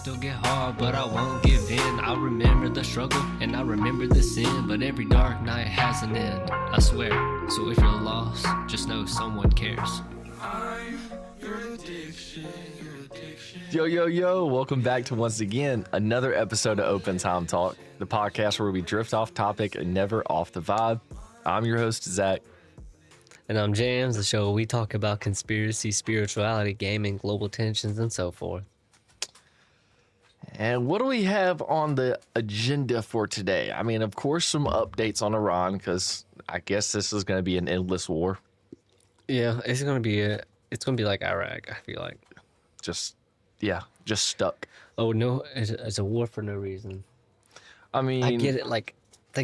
still get hard, but I won't give in. I remember the struggle and I remember the sin, but every dark night has an end, I swear. So if you're lost, just know someone cares. I'm your addiction, Yo, welcome back to once again another episode of Open Time Talk, the podcast where we drift off topic and never off the vibe. I'm your host, Zach. And I'm Jams, the show where we talk about conspiracy, spirituality, gaming, global tensions, and so forth. And what do we have on the agenda for today? I mean, of course, some updates on Iran, because I guess this is going to be an endless war. Yeah, it's gonna be like Iraq, I feel like. Just stuck. Oh no, it's a war for no reason. I mean, I get it. Like they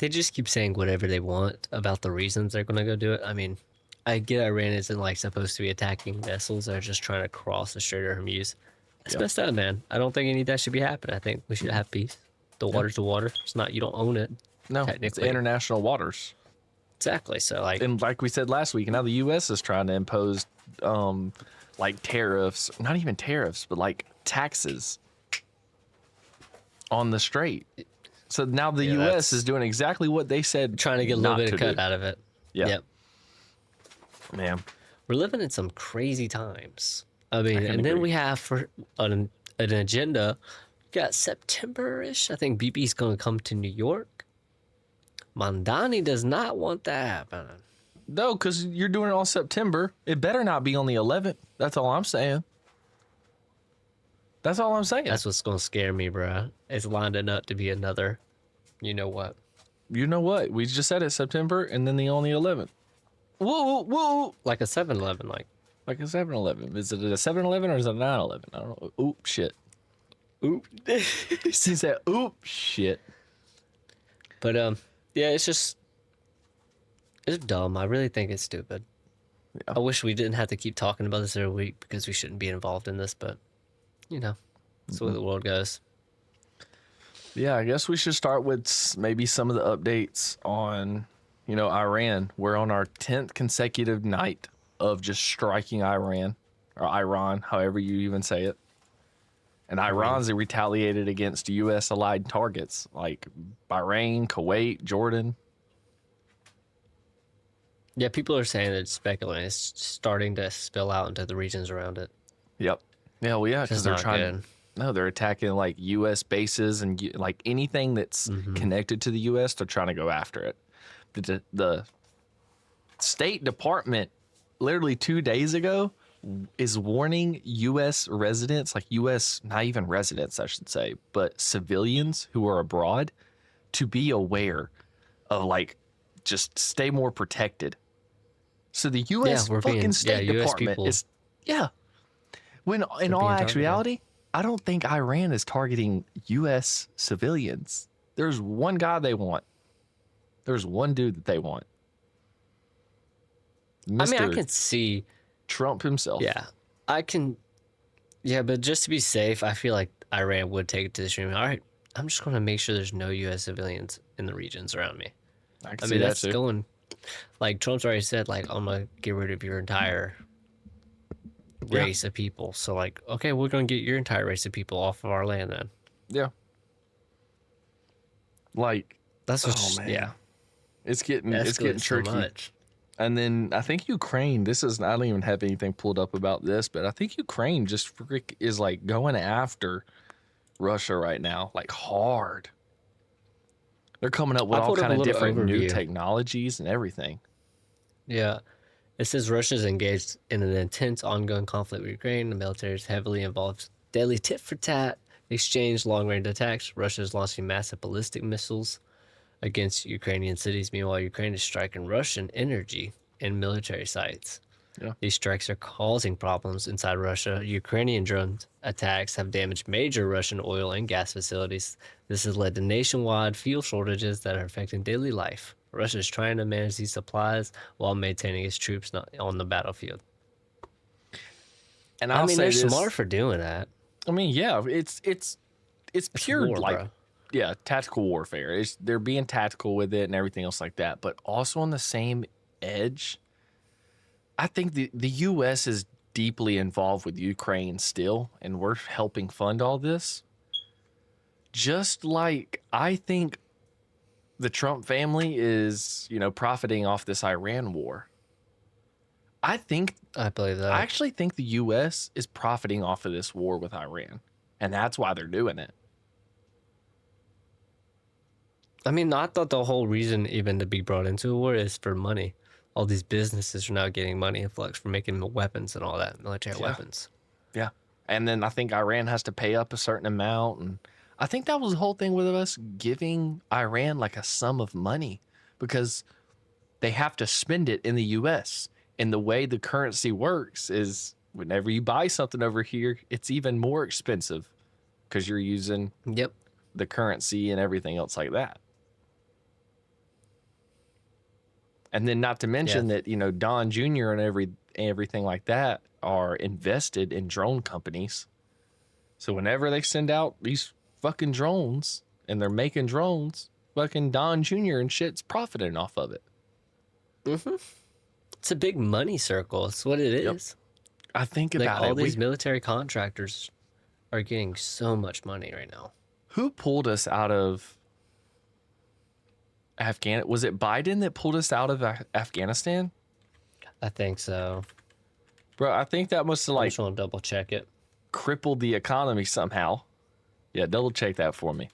just keep saying whatever they want about the reasons they're gonna go do it. I mean, I get Iran isn't like supposed to be attacking vessels that are just trying to cross the Strait of Hormuz. It's messed up, man. I don't think any of that should be happening. I think we should have peace. The water's the water. It's not, you don't own it. No, it's international waters. Exactly. So and like we said last week, now the U.S. is trying to impose like tariffs, not even tariffs, but like taxes on the strait. So now the U.S. is doing exactly what they said, trying to get a little bit of cut out of it. Yeah. Yep. Man, we're living in some crazy times. I mean, and then we have for an agenda, we got September-ish. I think BB's going to come to New York. Mandani does not want that happening. No, because you're doing it on September. It better not be on the 11th. That's all I'm saying. That's all I'm saying. That's what's going to scare me, bro. It's lining up to be another, you know what? You know what? We just said it September and then the only 11th. Whoa. Like a 7-Eleven, like a 7-Eleven. Is it a 7-Eleven or is it a 9-11? I don't know. Oop, shit. Oop. She said, oop, shit. But, yeah, it's dumb. I really think it's stupid. Yeah. I wish we didn't have to keep talking about this every week because we shouldn't be involved in this, but, you know, that's the way the world goes. Yeah, I guess we should start with maybe some of the updates on, Iran. We're on our 10th consecutive night of just striking Iran, or Iran, however you even say it. And Iran's retaliated against U.S. allied targets like Bahrain, Kuwait, Jordan. Yeah, people are saying that it's speculating. It's starting to spill out into the regions around it. Yep. Yeah, well, yeah, because they're trying. Good. No, they're attacking like U.S. bases and like anything that's connected to the U.S. They're trying to go after it. The State Department, literally 2 days ago, is warning U.S. residents, like U.S. not even residents, I should say, but civilians who are abroad, to be aware of like just stay more protected. So the U.S. State Department is When in all actuality, I don't think Iran is targeting U.S. civilians. There's one guy they want. There's one dude that they want. I mean, I can see Trump himself. Yeah, I can. Yeah, but just to be safe, I feel like Iran would take it to the stream. All right, I'm just going to make sure there's no U.S. civilians in the regions around me. I mean, that's going. Like Trump's already said, like I'm gonna get rid of your entire race of people. So like, okay, we're gonna get your entire race of people off of our land then. Yeah. Like that's what. Yeah. It's getting tricky. So much. And then I think Ukraine, I don't even have anything pulled up about this, but I think Ukraine just is like going after Russia right now, like hard. They're coming up with all kind of different new technologies and everything. Yeah. It says Russia's engaged in an intense ongoing conflict with Ukraine. The military is heavily involved. Daily tit for tat exchange, long-range attacks. Russia is launching massive ballistic missiles against Ukrainian cities. Meanwhile, Ukraine is striking Russian energy and military sites. Yeah. These strikes are causing problems inside Russia. Ukrainian drone attacks have damaged major Russian oil and gas facilities. This has led to nationwide fuel shortages that are affecting daily life. Russia is trying to manage these supplies while maintaining its troops not on the battlefield. And they're smart for doing that. I mean, yeah, it's pure war, like bro. Yeah, tactical warfare. They're being tactical with it and everything else like that. But also on the same edge, I think the U.S. is deeply involved with Ukraine still, and we're helping fund all this. Just like I think the Trump family is, profiting off this Iran war. I believe that. actually think the U.S. is profiting off of this war with Iran, and that's why they're doing it. I mean, I thought the whole reason even to be brought into a war is for money. All these businesses are now getting money influx for making weapons and all that, military weapons. Yeah. And then I think Iran has to pay up a certain amount. And I think that was the whole thing with us giving Iran like a sum of money because they have to spend it in the U.S. And the way the currency works is whenever you buy something over here, it's even more expensive because you're using the currency and everything else like that. And then not to mention that, Don Jr. and everything like that are invested in drone companies. So whenever they send out these fucking drones and they're making drones, fucking Don Jr. and shit's profiting off of it. Mm-hmm. It's a big money circle. It's what it is. I think about all these military contractors are getting so much money right now. Who pulled us out of Afghanistan? Was it Biden that pulled us out of Afghanistan? I think so. Bro, I think that must have I just want to double check it. Crippled the economy somehow. Yeah, double check that for me.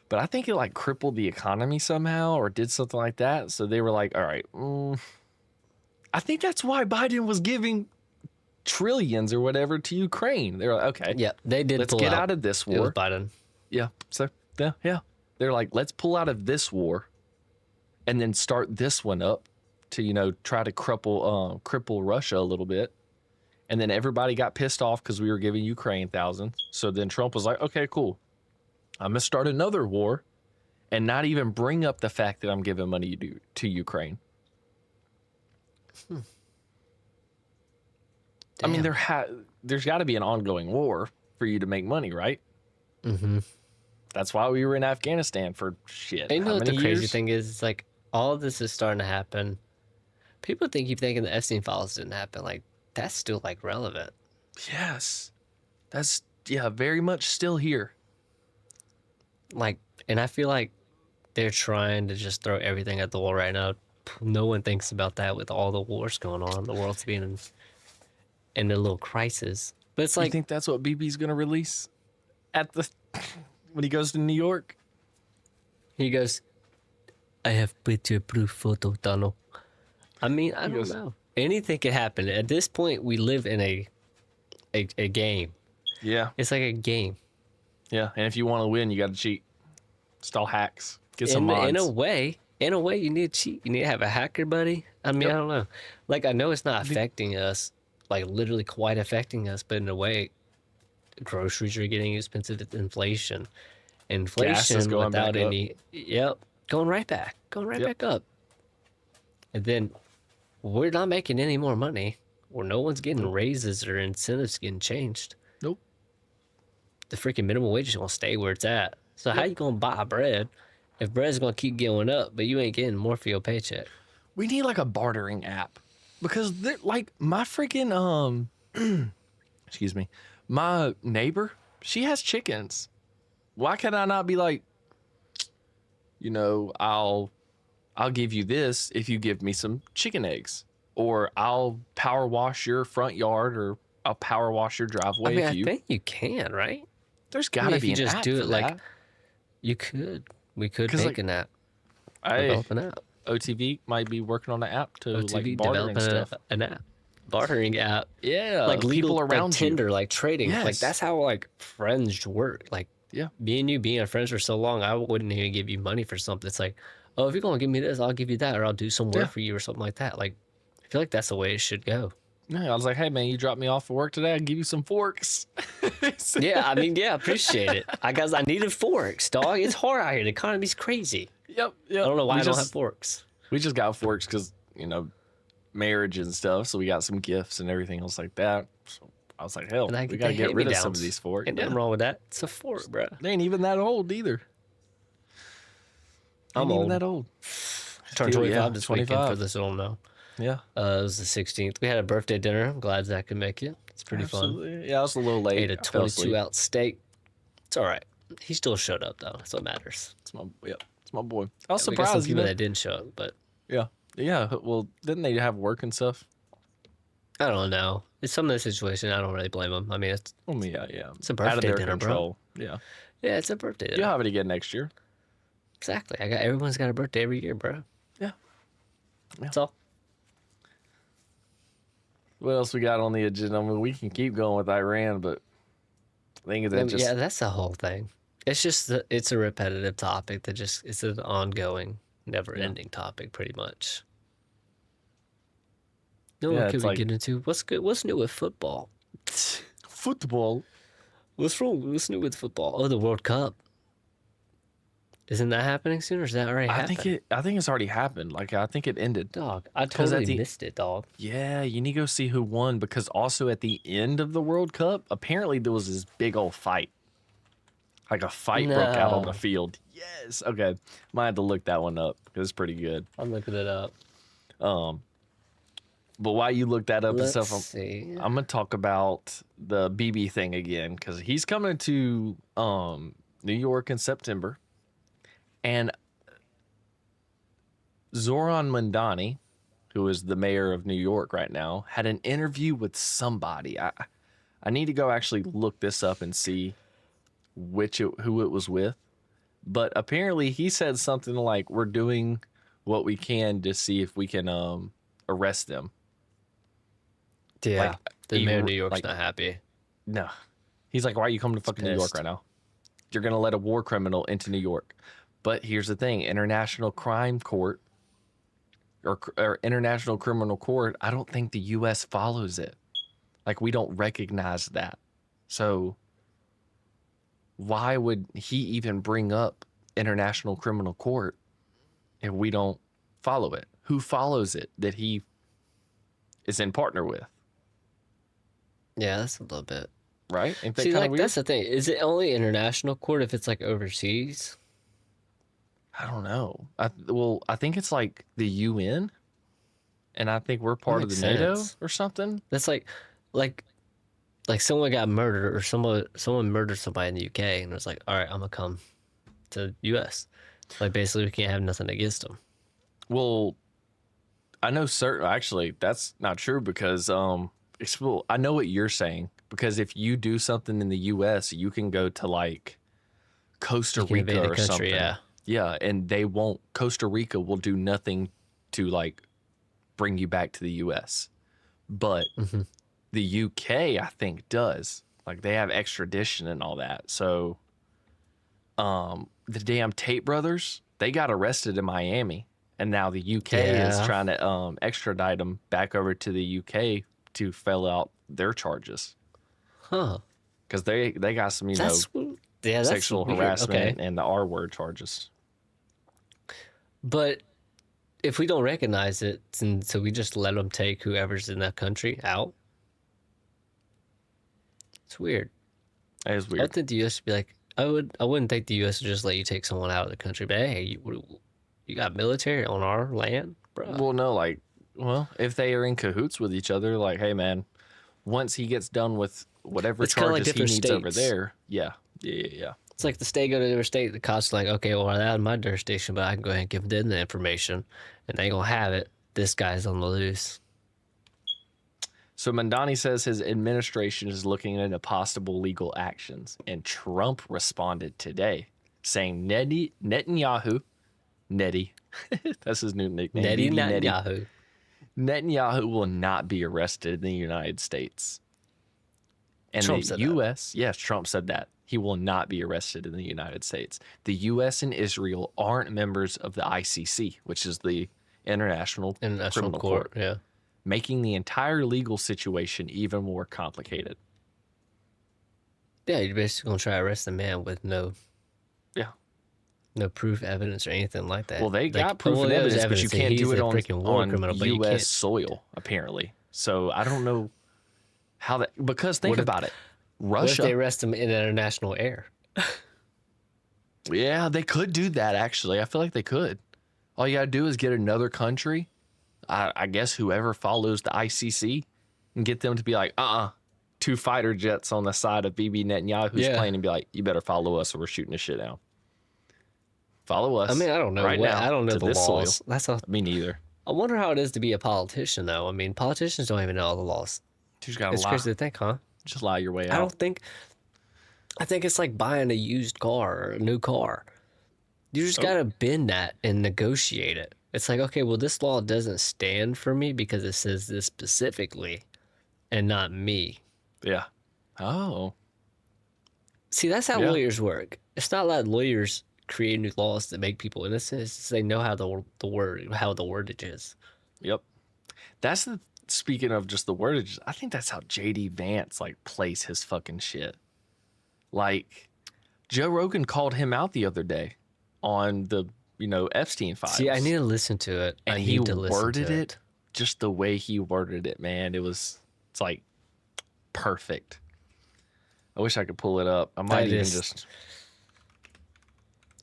But I think it crippled the economy somehow or did something like that. So they were like, all right. I think that's why Biden was giving trillions or whatever to Ukraine. They were like, okay. Yeah, they did. Let's get out of this war. It was Biden. Yeah. So, yeah. They're like, let's pull out of this war and then start this one up to, try to cripple Russia a little bit. And then everybody got pissed off because we were giving Ukraine thousands. So then Trump was like, okay, cool. I'm going to start another war and not even bring up the fact that I'm giving money to Ukraine. I mean, there's got to be an ongoing war for you to make money, right? Mm-hmm. That's why we were in Afghanistan for shit. And you know what the crazy years? thing is? It's like all of this is starting to happen. People keep thinking the Epstein files didn't happen. Like, that's still relevant. Yes. That's very much still here. And I feel like they're trying to just throw everything at the wall right now. No one thinks about that with all the wars going on. The world's being in a little crisis. But it's you think that's what BB's gonna release when he goes to New York? He goes, I have picture proof photo tunnel. I mean, I don't know. Anything can happen. At this point, we live in a game. Yeah. It's like a game. Yeah, and if you want to win, you got to cheat. Install hacks. Get some mods. In a way, you need to cheat. You need to have a hacker buddy. I mean, I don't know. I know it's not affecting us, literally quite affecting us, but in a way, groceries are getting expensive. It's inflation. Gas is going without back any. up. Yep, going right back. Back up. And then we're not making any more money, or no one's getting raises or incentives getting changed. Nope. The freaking minimum wage is gonna stay where it's at. So how you gonna buy bread if bread's gonna keep going up, but you ain't getting more for your paycheck? We need a bartering app because my freaking excuse me, my neighbor, she has chickens. Why can I not be I'll give you this if you give me some chicken eggs, or I'll power wash your front yard, or I'll power wash your driveway. I think you can, right? There's got to be an app for that. You could. We could make an app. Develop an app. OTV might be working on an app to OTV barter and stuff. An app. Bartering app. Yeah. Legal, people around Tinder, you. Trading. Yes. That's how friends work. Me and you being friends for so long, I wouldn't even give you money for something. It's oh, if you're gonna give me this, I'll give you that, or I'll do some work for you or something like that. I feel like that's the way it should go. Yeah, I was like, hey man, you dropped me off for work today. I'll give you some forks. Appreciate it. I needed forks, dog. It's hard out here. The economy's crazy. Yep. I don't know why I don't have forks. We just got forks because marriage and stuff. So we got some gifts and everything else like that. So I was like, hell, we gotta get rid of some of these forks. Ain't nothing wrong with that. It's a fork, bro. They ain't even that old either. I'm old. Even that old. Turned 25 this weekend for this. I don't know. Yeah. It was the 16th. We had a birthday dinner. I'm glad Zach could make it. It's pretty fun. Absolutely. Yeah, I was a little late. Ate a I fell asleep. 22 ounce steak. It's all right. He still showed up though. That's what matters. It's my boy. I was We got some surprised, people that didn't show up, but Yeah. Yeah. Well, didn't they have work and stuff? I don't know. It's some of the situation. I don't really blame them. I mean, it's Yeah. it's a Out of birthday their dinner, control. Bro. Yeah. Yeah, it's a birthday dinner. You'll have it again next year. Exactly. Everyone's got a birthday every year, bro. Yeah. That's all. What else we got on the agenda? I mean, we can keep going with Iran, but I think that just Yeah, that's the whole thing. It's just it's a repetitive topic that it's an ongoing, never-ending topic, pretty much. No Yeah, one could it's we like- get into what's good? What's new with football? football. What's wrong? What's new with football? Oh, the World Cup. Isn't that happening soon, or is that already happened? I think it's already happened. Like I think it ended. Dog, I 'Cause at totally the- missed it, dog. Yeah, you need to go see who won because also at the end of the World Cup, apparently there was this big old fight. Like a fight broke out on No. the field. Yes. Okay. Might have to look that one up because it's pretty good. I'm looking it up. But while you look that up Let's and stuff, see. I'm gonna talk about the BB thing again because he's coming to New York in September, and Zoran Mandani, who is the mayor of New York right now, had an interview with somebody. I need to go actually look this up and see who it was with, but apparently he said something like, "We're doing what we can to see if we can arrest them." Yeah, like, the mayor of even- New York's like- not happy. No. He's like, why are you coming to fucking New York pissed. right now? You're going to let a war criminal into New York. But here's the thing, International Crime Court or International Criminal Court, I don't think the US follows it. Like we don't recognize that. So why would he even bring up International Criminal Court if we don't follow it? Who follows it that he is in partner with? Yeah, that's a little bit. Right? Ain't that See, kind of like weird? that's the thing. Is it only international court if it's like overseas? I don't know. I think it's like the UN, and I think we're part of the makes NATO sense. or something. That's like someone got murdered or someone murdered somebody in the UK and was like, all right, I'm gonna come to US. Like basically, we can't have nothing against them. Well, I know certain. Actually, that's not true because I know what you're saying because if you do something in the US, you can go to like Costa You can invade Rica a or country, something. yeah. Yeah, and they won't. Costa Rica will do nothing to like bring you back to the US, but the UK I think does. Like they have extradition and all that. So, the damn Tate brothers, they got arrested in Miami, and now the UK is Yeah. trying to extradite them back over to the UK to fill out their charges Huh? because they got some That's that's sexual weird. harassment Okay. and the R word charges. But if we don't recognize it, and so we just let them take whoever's in that country out. It's weird. That is I weird. would think the U.S. would be like, I wouldn't think the U.S. would just let you take someone out of the country. But hey, you got military on our land, bro. Well, no, like, if they are in cahoots with each other, like, hey, man, once he gets done with whatever It's kinda like charges he different needs over states. there, yeah. It's like the state go to their state, the cops are like, okay, well, that's my jurisdiction, but I can go ahead and give them the information, and they gonna have it. This guy's on the loose. So Mandani says his administration is looking into possible legal actions, and Trump responded today saying Netanyahu, Nettie, that's his new nickname, Nettie BB Nettie. Netanyahu. Netanyahu will not be arrested in the United States. And Trump the said that. U.S., yes, Trump said that. He will not be arrested in the United States. The U.S. and Israel aren't members of the ICC, which is the International Criminal Court, yeah. making the entire legal situation even more complicated. Yeah, you're basically gonna try to arrest a man with no proof, evidence, or anything like that. Well, they Like, got proof and there's evidence, but you that can't he's do it a on, freaking war criminal, but you U.S. can't. soil, apparently. So I don't know how that, because think What if- about it. What if Russia, they arrest him in international air? yeah, they could do that, actually. I feel like they could. All you got to do is get another country I guess whoever follows the ICC and get them to be like, 2 fighter jets on the side of Bibi Netanyahu's Yeah. plane and be like, you better follow us or we're shooting the shit down. Follow us. I mean, I don't know right what now I don't know to the this laws. soil. That's a. Me neither. I wonder how it is to be a politician, though. I mean, politicians don't even know all the laws. You just gotta It's lie. crazy to think, huh? Just lie your way I out. don't think. I think it's like buying a used car or a new car. You just gotta bend that and negotiate it. It's like, okay, well, this law doesn't stand for me because it says this specifically, and not me. Yeah. Oh. See, that's how Yeah. lawyers work. It's not like lawyers create new laws to make people innocent. It's just they know how the wordage is. Yep. That's the speaking of just the wordage. I think that's how JD Vance like plays his fucking shit. Like Joe Rogan called him out the other day on the Epstein files. See, I need to listen to it. and I he need to listen worded to it just the way he worded it, man. It's like perfect. I wish I could pull it up. I might even just.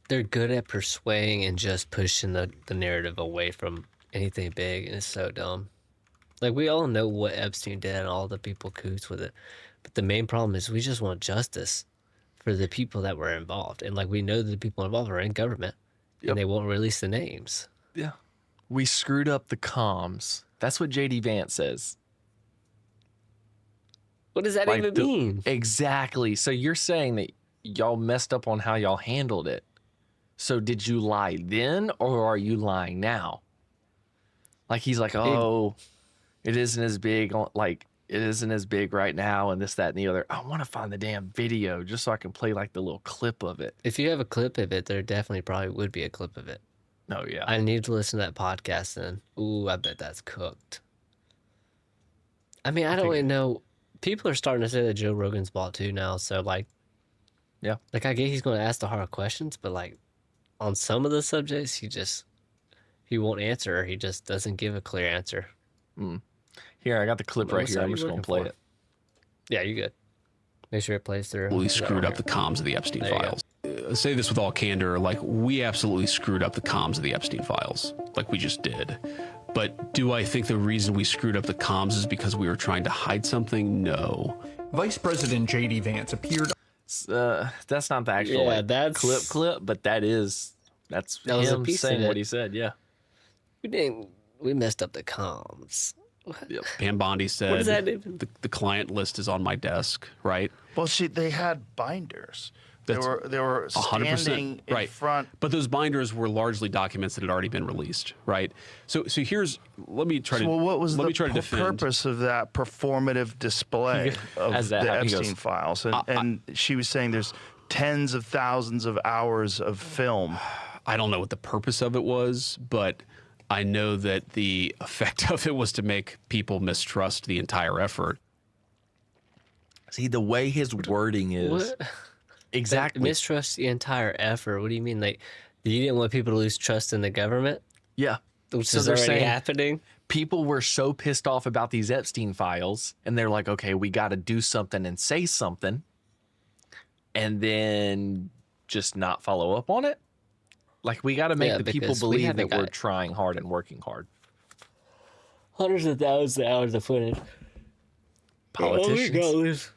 They're good at persuading and just pushing the narrative away from anything big, and it's so dumb. Like, we all know what Epstein did and all the people coots with it, but the main problem is we just want justice for the people that were involved, and like we know that the people involved are in government, and they won't release the names. Yeah. We screwed up the comms. That's what JD Vance says. What does that Like even mean? Exactly. So you're saying that y'all messed up on how y'all handled it. So did you lie then or are you lying now? Like he's like, oh, it isn't as big. Like it isn't as big right now and this, that, and the other. I want to find the damn video just so I can play like the little clip of it. If you have a clip of it, there definitely probably would be a clip of it. No, yeah. I need to listen to that podcast then. Ooh, I bet that's cooked. I mean, I don't really know. People are starting to say that Joe Rogan's bought too now. So, like, Yeah. Like, I get he's going to ask the hard questions, but, like, on some of the subjects, he won't answer, or he just doesn't give a clear ansr. Here, I got the clip right here. I'm just going to play it. Yeah, you good. Make sure it plays through. We screwed up the comms of the Epstein files. Say this with all candor, like, we absolutely screwed up the comms of the Epstein files. Like, we just did. But do I think the reason we screwed up the comms is because we were trying to hide something? No. Vice President J.D. Vance appeared. That's not the actual that's clip, but that's that was a him piece saying of what it. he said. Yeah. We messed up the comms. Pam Bondi said, What does that even? the client list is on my desk, right? Well, they they binders. They That's were 100% standing in front. But those binders were largely documents that had already been released, right? So here's, let me try to Well, what was let the me try to defend. purpose of that performative display of As that the happens, he Epstein goes, files? And she was saying there's tens of thousands of hours of film. I don't know what the purpose of it was, but I know that the effect of it was to make people mistrust the entire effort. See, the way his wording is. What? Exactly. Mistrust the entire effort. What do you mean? Like, you didn't want people to lose trust in the government? Yeah. Which So is they're already saying- happening? People were so pissed off about these Epstein files, and they're like, okay, we got to do something and say something, and then just not follow up on it. Like, we got to make Yeah, the people because we believe that haven't we're got- trying hard and working hard. Hundreds of thousands of hours of footage. Politicians.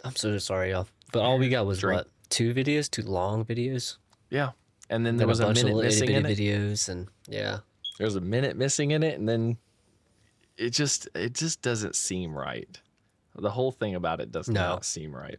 I'm so sorry, y'all. But all we got was Drink. what? 2 videos? 2 long videos? Yeah. And then there Then was a bunch minute of missing in it. videos, and yeah. There was a minute missing in it, and then it just doesn't seem right. The whole thing about it does No. not seem right.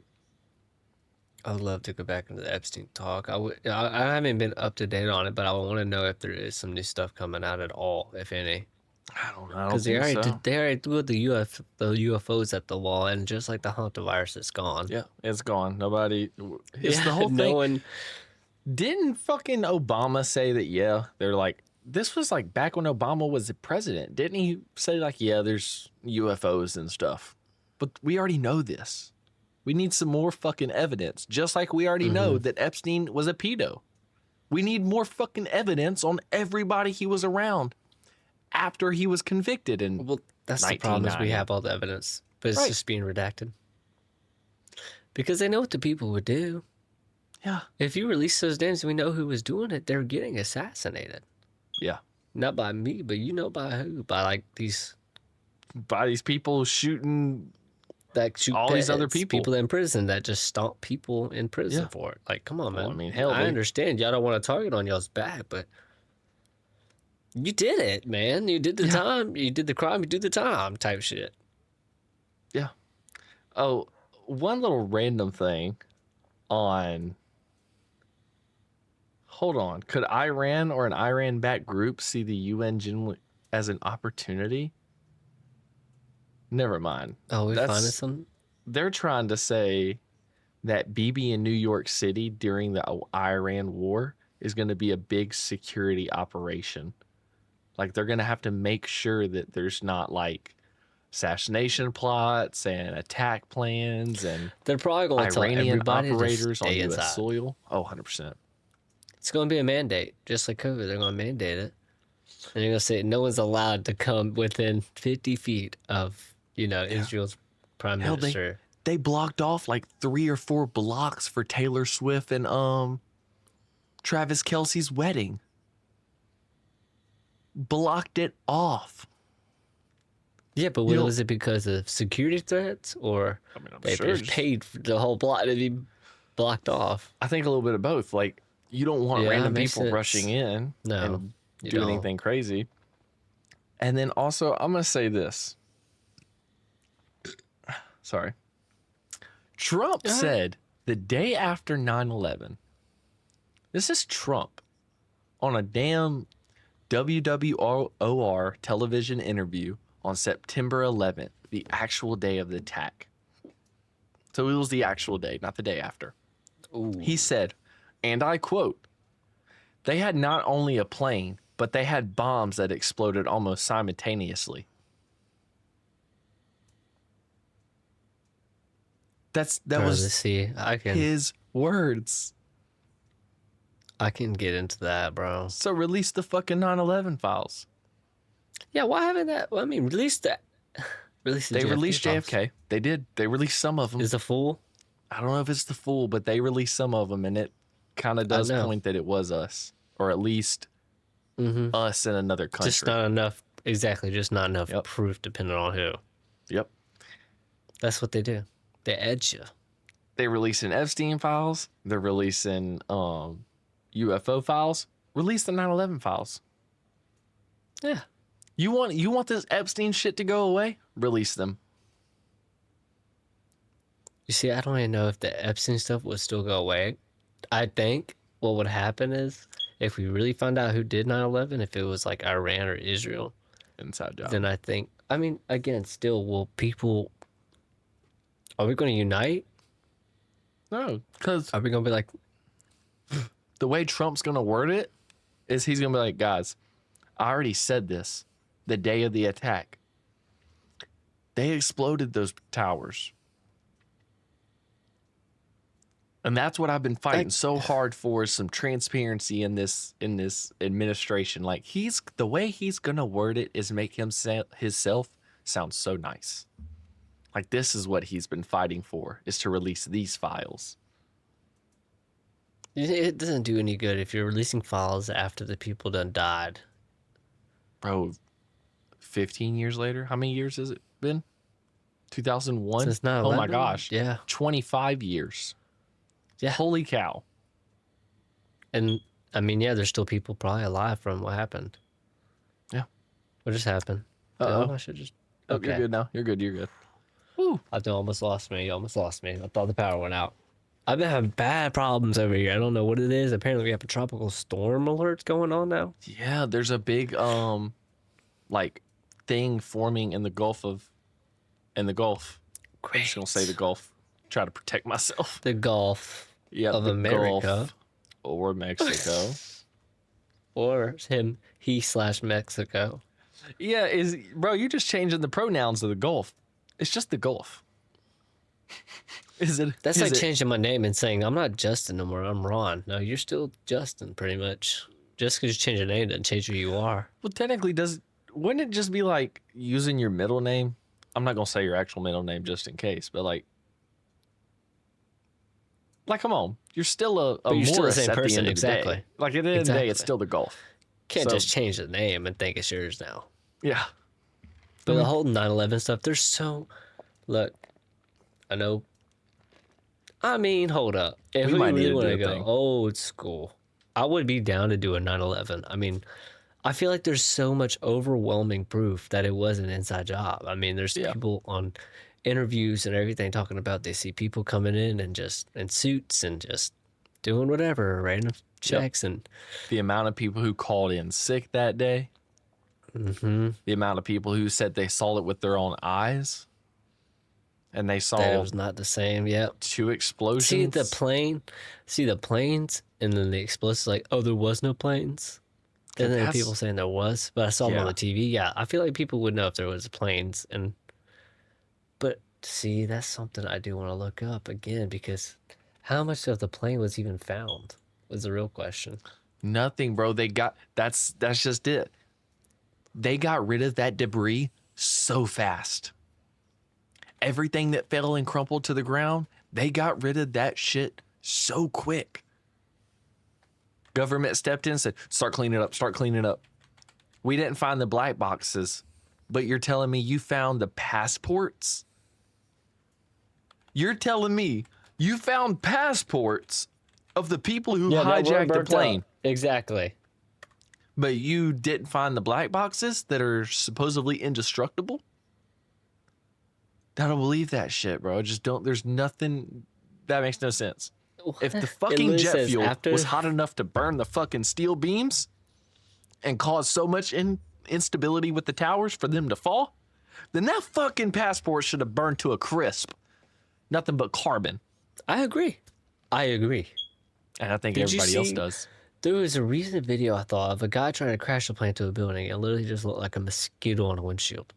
I would love to go back into the Epstein talk. I haven't been up to date on it, but I want to know if there is some new stuff coming out at all, if any. I don't know. Because they already threw the UFOs at the wall, and just like the hantavirus, it's gone. Yeah, it's gone. Nobody. It's Yeah, the whole no thing. one. Didn't fucking Obama say that? Yeah, they're like, this was like back when Obama was the president. Didn't he say like, yeah, there's UFOs and stuff? But we already know this. We need some more fucking evidence. Just like we already know that Epstein was a pedo. We need more fucking evidence on everybody he was around after he was convicted. And Well, that's the problem is we 1990. have all the evidence, but it's Right. just being redacted. Because they know what the people would do. yeah, If you release those names and we know who was doing it, they're getting assassinated. yeah, Not by me, but you know by who? By like these By these people shooting. that shoot All these other pets, people. in prison that just stomp people in prison Yeah. for it. Like, come on, man. Well, I mean, hell, I they- understand y'all don't want to target on y'all's back, but you did it, man. You did the time. You did the crime. You do the time type shit. Yeah. Oh, one little random thing on. Hold on. Could Iran or an Iran-backed group see the UN generally as an opportunity? Never mind. Oh, we That's- finding some. They're trying to say that BB in New York City during the Iran war is going to be a big security operation. Like they're going to have to make sure that there's not like assassination plots and attack plans and They're probably going to tell Iranian everybody to operators stay on inside. U.S. soil. Oh, 100%. It's going to be a mandate, just like COVID. They're going to mandate it, and they're going to say no one's allowed to come within 50 feet of Israel's prime Hell, minister. They blocked off like 3 or 4 blocks for Taylor Swift and Travis Kelce's wedding. Blocked it off. Yeah, but You know- was it because of security threats, or I mean, I'm they sure just just- paid for the whole block to be blocked off? I think a little bit of both. Like, you don't want Yeah, random makes people sense. rushing in No, and you do don't. anything crazy. And then also, I'm going to say this. Sorry. Trump said the day after 9/11, this is Trump on a damn WWOR television interview on September 11th, the actual day of the attack. So it was the actual day, not the day after. Ooh. He said, and I quote, "They had not only a plane, but they had bombs that exploded almost simultaneously." That Bro, let's was see. I his words. can get into that, bro. So release the fucking 9/11 files. Yeah, why haven't that? Well, I mean, release that. Release the They JFK released files. JFK. They did. They released some of them. Is the fool? I don't know if it's the full, but they released some of them, and it kind of does know. point that it was us, or at least us in another country. Just not enough. Exactly, just not enough Yep. proof, depending on who. Yep. That's what they do. They edge you. They're releasing Epstein files. They're releasing UFO files. Release the 9/11 files. Yeah. You want this Epstein shit to go away? Release them. You see, I don't even know if the Epstein stuff would still go away. I think what would happen is if we really found out who did 9/11, if it was like Iran or Israel, Inside job. then I think, I mean, again, still, are we going to unite? No, because Are we going to be like, the way Trump's gonna word it is he's gonna be like, guys, I already said this the day of the attack. They exploded those towers. And that's what I've been fighting so hard for, is some transparency in this administration. Like the way he's gonna word it is make himself sound so nice. Like this is what he's been fighting for, is to release these files. it doesn't do any good if you're releasing files after the people done died. Bro, 15 years later, how many years has it been? 2001? Since 9/11? Oh my gosh. Yeah. 25 years. Yeah. Holy cow. And I mean, yeah, there's still people probably alive from what happened. Yeah. What just happened? Uh-oh. I should just. Oh, Okay. you're good now. You're good. I think almost lost me. You almost lost me. I thought the power went out. I've been having bad problems over here. I don't know what it is. Apparently, we have a tropical storm alerts going on now. Yeah, there's a big like thing forming in the Gulf. I'm just gonna say the Gulf. Try to protect myself. The Gulf Yeah, of the America. Gulf or Mexico. Or he/Mexico. Yeah, bro, you're just changing the pronouns of the Gulf. It's just the Gulf. Is it? That's is like it- changing my name and saying I'm not Justin no more. I'm Ron. No, you're still Justin, pretty much. Just because you change your name doesn't change who you are. Well, technically, wouldn't it just be like using your middle name? I'm not gonna say your actual middle name just in case, but like, come on, you're still a But you're still the Morris same at the person, end of the exactly. day. Like at the end of the day, it's Exactly. still the Gulf. Can't So- just change the name and think it's yours now. Yeah. But the whole 9/11 stuff, there's so... Look, I know... I mean, hold up. If We we might need really to want do to a go thing. old school, I would be down to do a 9/11. I mean, I feel like there's so much overwhelming proof that it was an inside job. I mean, there's Yeah. people on interviews and everything talking about they see people coming in and just in suits and just doing whatever, random checks and The amount of people who called in sick that day. The amount of people who said they saw it with their own eyes. And they saw that it was not the same. Yep. 2 explosions. See the planes, and then the explosives. Like, oh, there was no planes. And then That's- people saying there was, but I saw them on Yeah. the TV. Yeah, I feel like people would know if there was planes. But see, that's something I do want to look up again because how much of the plane was even found was the real question. Nothing, bro. They got that's just it. They got rid of that debris so fast. Everything that fell and crumpled to the ground, they got rid of that shit so quick. Government stepped in and said, start cleaning it up, start cleaning it up. We didn't find the black boxes, but you're telling me you found the passports? You're telling me you found passports of the people who that were hijacked the burnt plane, up. Exactly. but you didn't find the black boxes that are supposedly indestructible? I don't believe that shit, bro. Just don't. There's nothing that makes no sense. If the It fucking literally jet says fuel after- was hot enough to burn the fucking steel beams and cause so much instability with the towers for them to fall, then that fucking passport should have burned to a crisp. Nothing but carbon. I agree. And I think Did you everybody else see- does. There was a recent video I thought of a guy trying to crash a plane into a building and literally just looked like a mosquito on a windshield.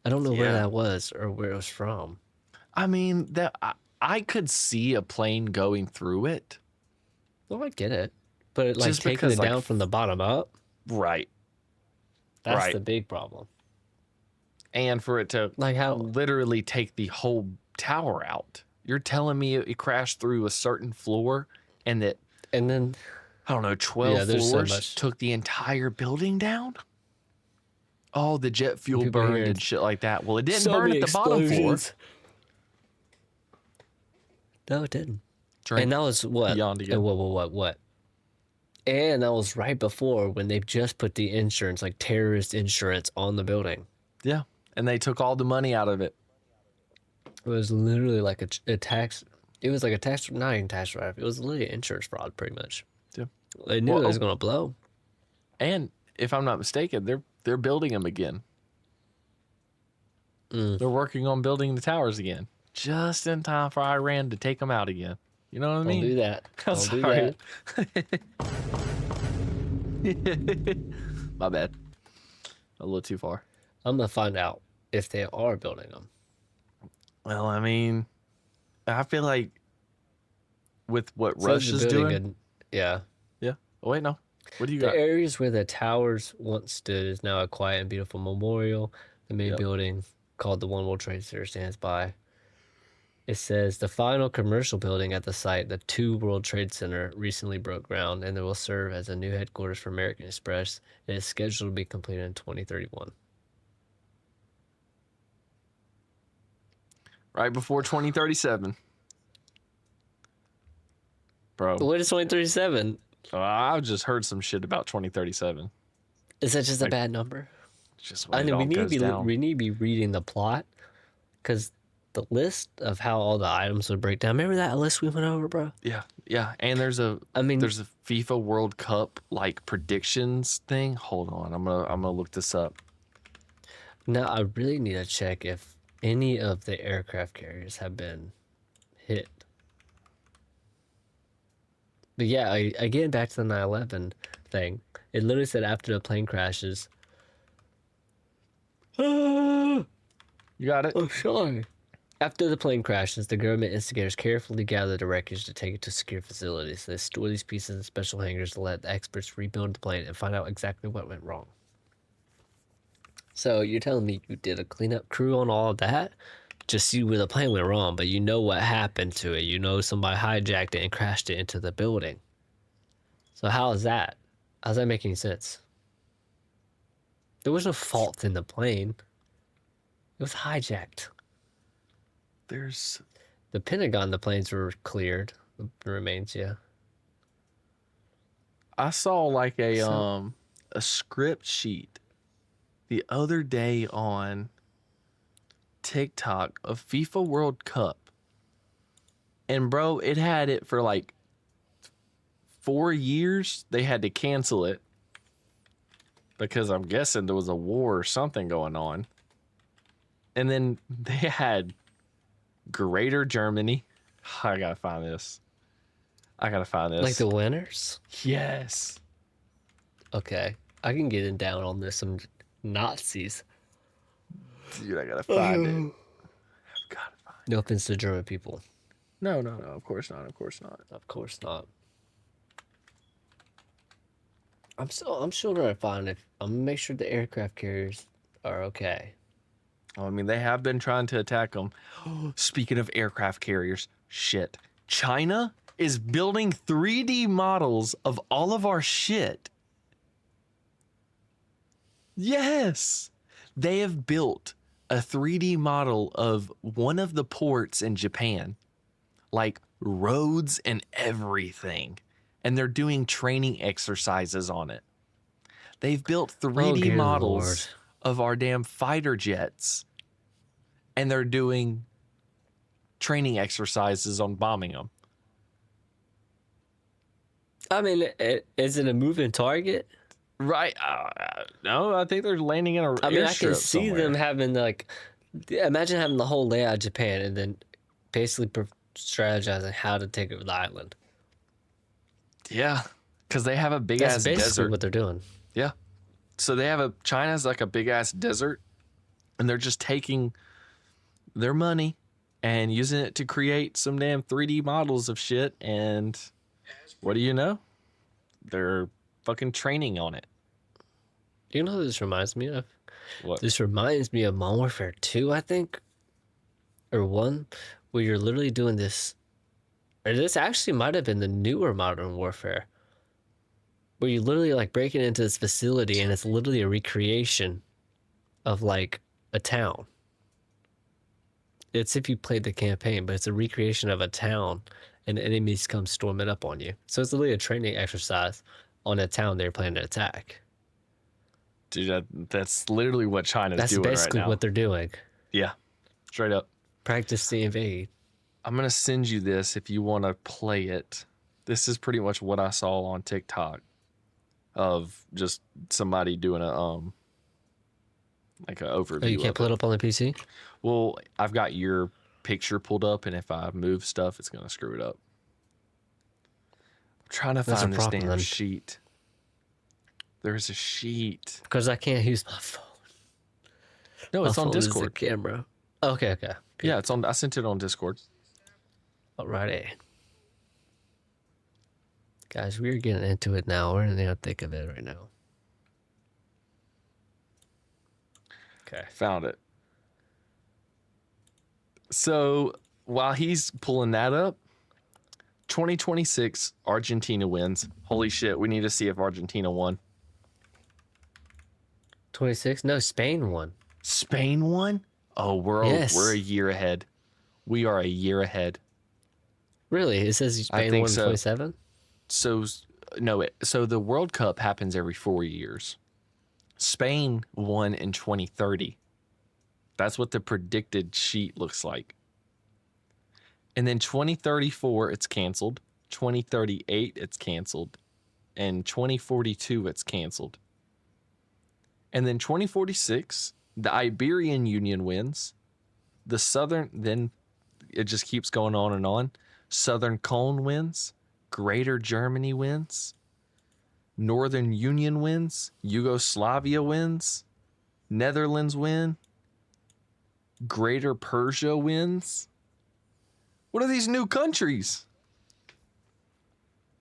I don't know where Yeah. that was or where it was from. I mean, I could see a plane going through it. Well, I get it. But like Just taking because, it like, down from the bottom up, Right. that's Right. the big problem. And for it to Like how literally take the whole tower out. You're telling me it crashed through a certain floor and that, and then I don't know, 12 Yeah, there's so floors much. took the entire building down? Oh, the jet fuel People burned hearing and shit like that. Well, it didn't so burn many at the bottom floor. explosions. No, it didn't. Drink And that was what? beyond again. And what? And that was right before when they just put the insurance, like terrorist insurance, on the building. Yeah. And they took all the money out of it. It was literally like a tax. It was like a tax, not even tax write-off. It was literally insurance fraud, pretty much. Yeah. They knew Well, it was going to blow. And if I'm not mistaken, they're building them again. They're working on building the towers again, just in time for Iran to take them out again. You know what I Don't mean? do that. I'm Don't do sorry. that. My bad. A little too far. I'm going to find out if they are building them. Well, I mean, I feel like with what Says the Russia's building doing. could- yeah. Yeah. Oh, wait, no. What do you The got? areas where the towers once stood is now a quiet and beautiful memorial. The main Yep. building, called the One World Trade Center, stands by. It says the final commercial building at the site, the Two World Trade Center, recently broke ground and it will serve as a new headquarters for American Express. It is scheduled to be completed in 2031. Right before 2037. Bro, What is 2037? I've just heard some shit about 2037. Is that just a bad number? Just when I it mean, all we need to goes be down. we need to be reading the plot because the list of how all the items would break down. Remember that list we went over, bro? Yeah, yeah. And there's a Mm. FIFA World Cup like predictions thing. Hold on, I'm gonna look this up. Now I really need to check if any of the aircraft carriers have been hit. But yeah, again, back to the 9/11 thing. It literally said after the plane crashes. You got it. Oh, sorry. After the plane crashes, the government instigators carefully gather the wreckage to take it to secure facilities. They store these pieces in special hangars to let the experts rebuild the plane and find out exactly what went wrong. So you're telling me you did a cleanup crew on all of that? Just see where the plane went wrong, but you know what happened to it. You know somebody hijacked it and crashed it into the building. So how is that? How's that making sense? There was no fault in the plane. It was hijacked. There's The Pentagon, the planes were cleared. The remains, yeah. I saw like So- a script sheet the other day on TikTok of FIFA World Cup. And bro, it had it for like 4 years. They had to cancel it because I'm guessing there was a war or something going on. And then they had Greater Germany. I gotta find this. Like the winners? Yes. Okay. I can get in down on this. Some Nazis. Dude, I gotta find it. I've gotta find No offense to German people. No, of course not. Of course not. Of course not. I'm still trying to find if I'm gonna make sure the aircraft carriers are okay. I mean, they have been trying to attack them. Speaking of aircraft carriers, shit. China is building 3D models of all of our shit. Yes. They have built a 3D model of one of the ports in Japan, like roads and everything. And they're doing training exercises on it. They've built 3D dear models Lord. of our damn fighter jets, and they're doing training exercises on bombing them. I mean, is it a moving target? Right? No, I think they're landing in a. I mean, I can airstrip see somewhere. them having like, imagine having the whole layout of Japan and then basically strategizing how to take over the island. Yeah, because they have a big That's ass basically desert. what they're doing. Yeah. So they have China's like a big ass desert, and they're just taking their money and using it to create some damn 3D models of shit. And what do you know? They're fucking training on it. You know who this reminds me of? What? This reminds me of Modern Warfare 2, I think, or 1, where you're literally doing this. Or this actually might have been the newer Modern Warfare, where you literally like breaking into this facility and it's literally a recreation of like a town. It's if you played the campaign, but it's a recreation of a town and enemies come storming up on you. So it's literally a training exercise on a town they're planning to attack. Dude, that's literally what China's That's doing right basically now. what they're doing. Yeah, straight up. Practice the invade. I'm gonna send you this if you want to play it. This is pretty much what I saw on TikTok of just somebody doing a like an overview. Oh, you can't of pull it up on the PC? Well, I've got your picture pulled up, and if I move stuff, it's gonna screw it up. I'm trying to That's a find this problem, damn then. sheet. There's a sheet. Because I can't use my phone. No, My it's on phone is the Discord. camera. Okay. Yeah, it's on. I sent it on Discord. Alrighty. Guys, we're getting into it now. We're in the thick of it right now. Okay. Found it. So while he's pulling that up, 2026 Argentina wins. Holy shit! We need to see if Argentina won. 26? No, Spain won. Spain won. Oh, we're Yes. a year ahead. We are a year ahead. Really? It says Spain think won so. 27? So no, so the World Cup happens every 4 years. Spain won in 2030. That's what the predicted sheet looks like. And then 2034 it's canceled. 2038 it's canceled. And 2042 it's canceled. And then 2046 the Iberian Union wins. The Southern, then it just keeps going on and on. Southern Cone wins. Greater Germany wins. Northern Union wins. Yugoslavia wins. Netherlands win. Greater Persia wins. What are these new countries?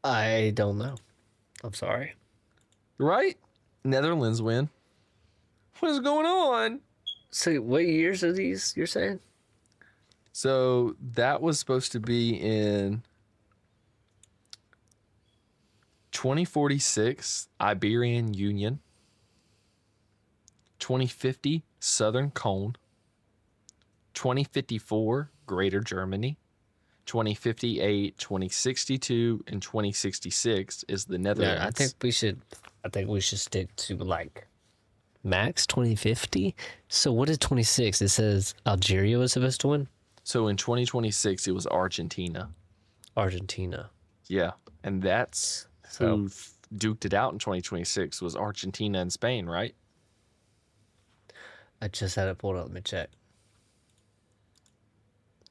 I don't know. I'm sorry. Right? Netherlands win. What is going on? So what years are these you're saying? So that was supposed to be in 2046 Iberian Union. 2050 Southern Cone. 2054 Greater Germany. 2058, 2062, and 2066 is the Netherlands. Yeah, I think we should stick to like max 2050. So what is 26? It says Algeria was supposed to win. So in 2026 it was Argentina. Argentina. Yeah, and that's who duked it out in 2026 was Argentina and Spain, right? I just had it pulled up. Let me check.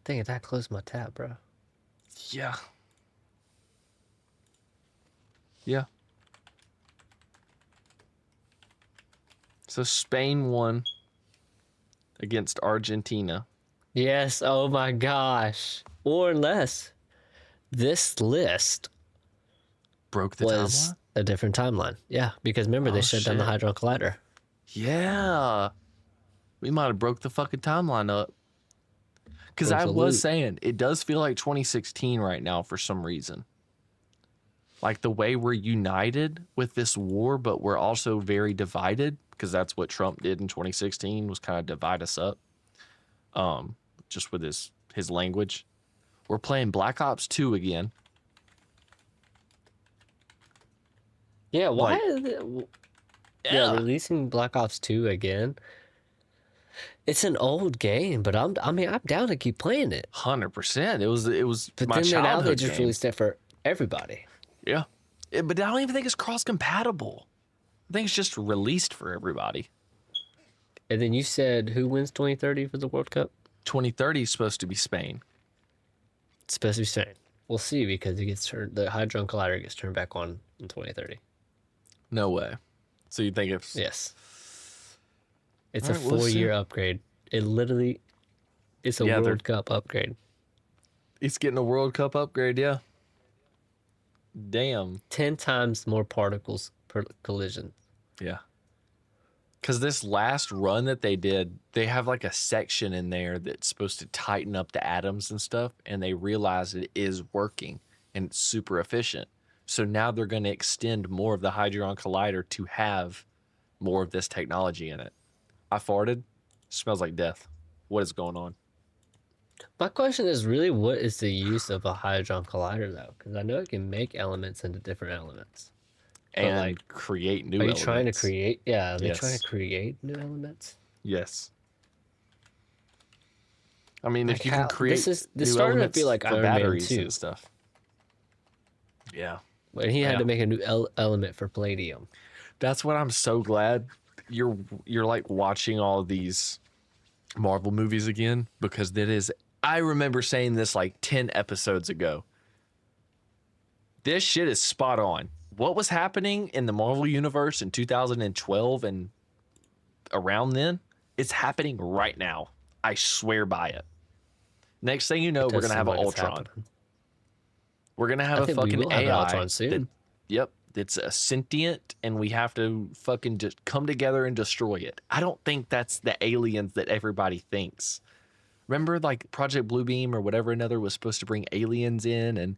Dang it, I closed my tab, bro. Yeah. Yeah. So Spain won against Argentina. Yes, oh my gosh. Or unless this list Broke the was timeline? a different timeline. Yeah, because remember they Oh, shut down the shit. Hadron Collider. Yeah. We might have broke the fucking timeline up. Because Broke I the was loop. saying, it does feel like 2016 right now for some reason. Like the way we're united with this war, but we're also very divided, because that's what Trump did in 2016 was kind of divide us up. Just with his language. We're playing Black Ops 2 again. Yeah, why Like- is it, yeah, releasing Black Ops 2 again? It's an old game, but I'm down to keep playing it. 100%. It was But my then now they childhood just game. released it for everybody. Yeah. But I don't even think it's cross-compatible. I think it's just released for everybody. And then you said who wins 2030 for the World Cup? 2030 is supposed to be Spain. It's supposed to be Spain. We'll see because the Hadron Collider gets turned back on in 2030. No way. So you think it's... Yes. It's All a right, we'll 4-year upgrade. It's a Yeah, they're- World Cup upgrade. It's getting a World Cup upgrade, yeah. Damn. 10 times more particles per collision. Yeah. Because this last run that they did, they have like a section in there that's supposed to tighten up the atoms and stuff, and they realize it is working and it's super efficient. So now they're going to extend more of the Hadron Collider to have more of this technology in it. I farted. Smells like death. What is going on? My question is really what is the use of a Hadron Collider though? Because I know it can make elements into different elements. And like, create new Are you elements. trying to create? Yeah, are they trying Yes. to create new elements? Yes. I mean, if Like you how- can create this new started to elements feel like for Iron Man batteries 2. and stuff. Yeah. When he had Yeah. to make a new element for palladium. That's what I'm so glad you're like watching all of these Marvel movies again, because that is, I remember saying this like 10 episodes ago. This shit is spot on. What was happening in the Marvel universe in 2012 and around then, it's happening right now. I swear by it. Next thing you know, we're Does gonna have an seem like it's Ultron. happening. We're gonna have I a think we fucking will have an AI. Ultron soon. Yep, it's a sentient, and we have to fucking just come together and destroy it. I don't think that's the aliens that everybody thinks. Remember, like Project Bluebeam or whatever another was supposed to bring aliens in and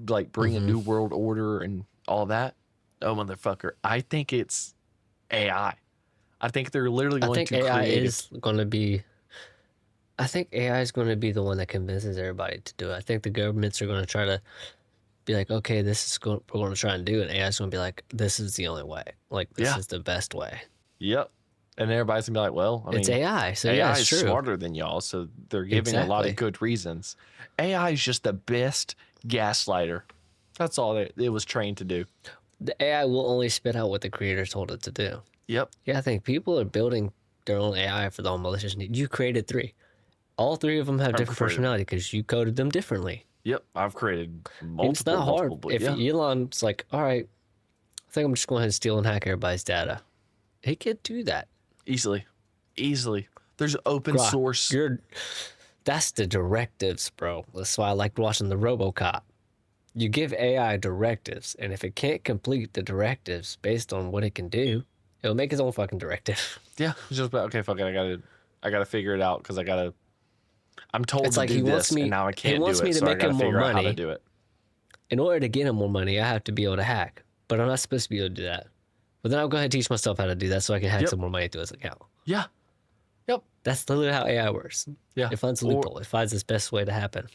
like bring a new world order and all that. Oh motherfucker! I think it's AI. I think they're literally I going think to AI create. is going to be. I think AI is going to be the one that convinces everybody to do it. I think the governments are going to try to be like, okay, this is what we're going to try and do, and AI is going to be like, this is the only way. Like this Yeah. is the best way. Yep, and everybody's gonna be like, well, I It's mean, AI, so AI yeah, it's is true. smarter than y'all, so they're giving a lot Exactly. of good reasons. AI is just the best gaslighter. That's all it was trained to do. The AI will only spit out what the creator told it to do. Yep. Yeah, I think people are building their own AI for their own malicious need. You created 3. All 3 of them have different created- personality because you coded them differently. Yep. I've created multiple. And it's not hard. multiple, If yeah. Elon's like, all right, I think I'm just going to steal and hack everybody's data. He could do that. Easily. There's open Grok, source. That's the directives, bro. That's why I liked watching the RoboCop. You give AI directives, and if it can't complete the directives based on what it can do, it'll make its own fucking directive. Yeah. It's just about, okay, fuck it. I gotta figure it out because I'm told It's to like do he this wants me- and now I he can't wants do me it. to So I make gotta him more figure out how to money. do it. in order to get him more money, I have to be able to hack. But I'm not supposed to be able to do that. But then I'll go ahead and teach myself how to do that so I can hack some more money to his account. Yeah. Yep. That's literally how AI works. Yeah. It finds a loophole. It finds its best way to happen.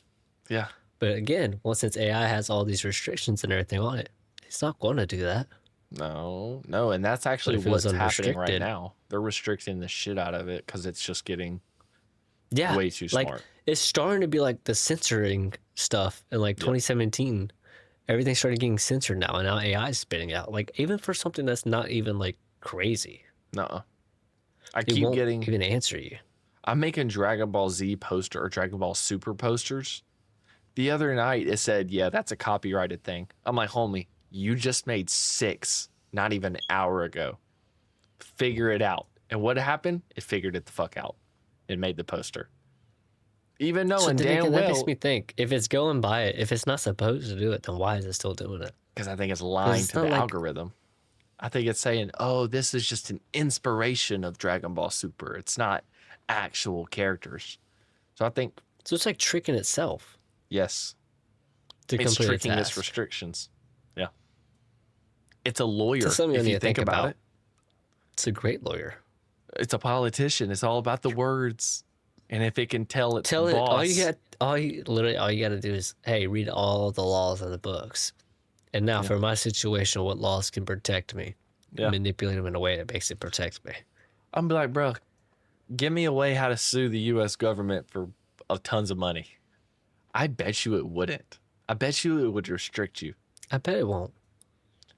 Yeah. But again, since AI has all these restrictions and everything on it, it's not going to do that. No, and that's actually if it was what's happening right unrestricted- now. They're restricting the shit out of it because it's just getting Yeah, way too like, smart. It's starting to be like the censoring stuff in like 2017. Everything started getting censored now, and now AI is spitting out. Like even for something that's not even like crazy, No, I it keep won't getting. even answer you. I'm making Dragon Ball Z poster or Dragon Ball Super posters. The other night it said, "Yeah, that's a copyrighted thing." I'm like, "Homie, you just made 6 not even an hour ago. Figure it out." And what happened? It figured it the fuck out. It made the poster. Even knowing then damn again, that well, makes me think: if it's going by it, if it's not supposed to do it, then why is it still doing it? because I think it's lying it's to the not like- algorithm. I think it's saying, "Oh, this is just an inspiration of Dragon Ball Super. It's not actual characters." So I think So it's like tricking itself yes, to it's complete a tricking its task. restrictions. Yeah, it's a lawyer. something you If need you to think think about about. it, It's a great lawyer. it's a politician. It's all about the words, and if it can tell its Tell it boss, all you got to do is, hey, read all the laws of the books. And now for my situation, what laws can protect me? Yeah. Manipulate them in a way that makes it protect me. I'm be like, bro, give me a way how to sue the U.S. government for tons of money. I bet you it wouldn't. I bet you it would restrict you. I bet it won't.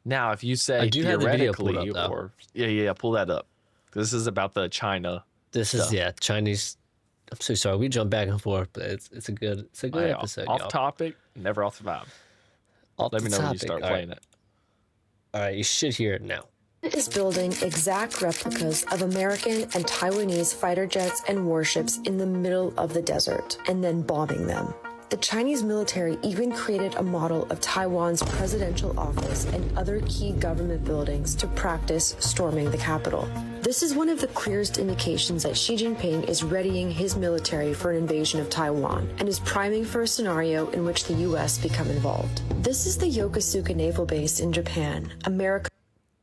Now, if you say I do have the video pulled theoretically, up, though. or yeah, pull that up. This is about the China. This is Stuff. Chinese. I'm so sorry. We jump back and forth, but it's a good episode. Off y'all. topic, never off the vibe. Off Let the me know when you topic. start All playing right. it. All right, you should hear it now. Is building exact replicas of American and Taiwanese fighter jets and warships in the middle of the desert and then bombing them. The Chinese military even created a model of Taiwan's presidential office and other key government buildings to practice storming the capital. This is one of the clearest indications that Xi Jinping is readying his military for an invasion of Taiwan and is priming for a scenario in which the U.S. become involved. This is the Yokosuka Naval Base in Japan, America's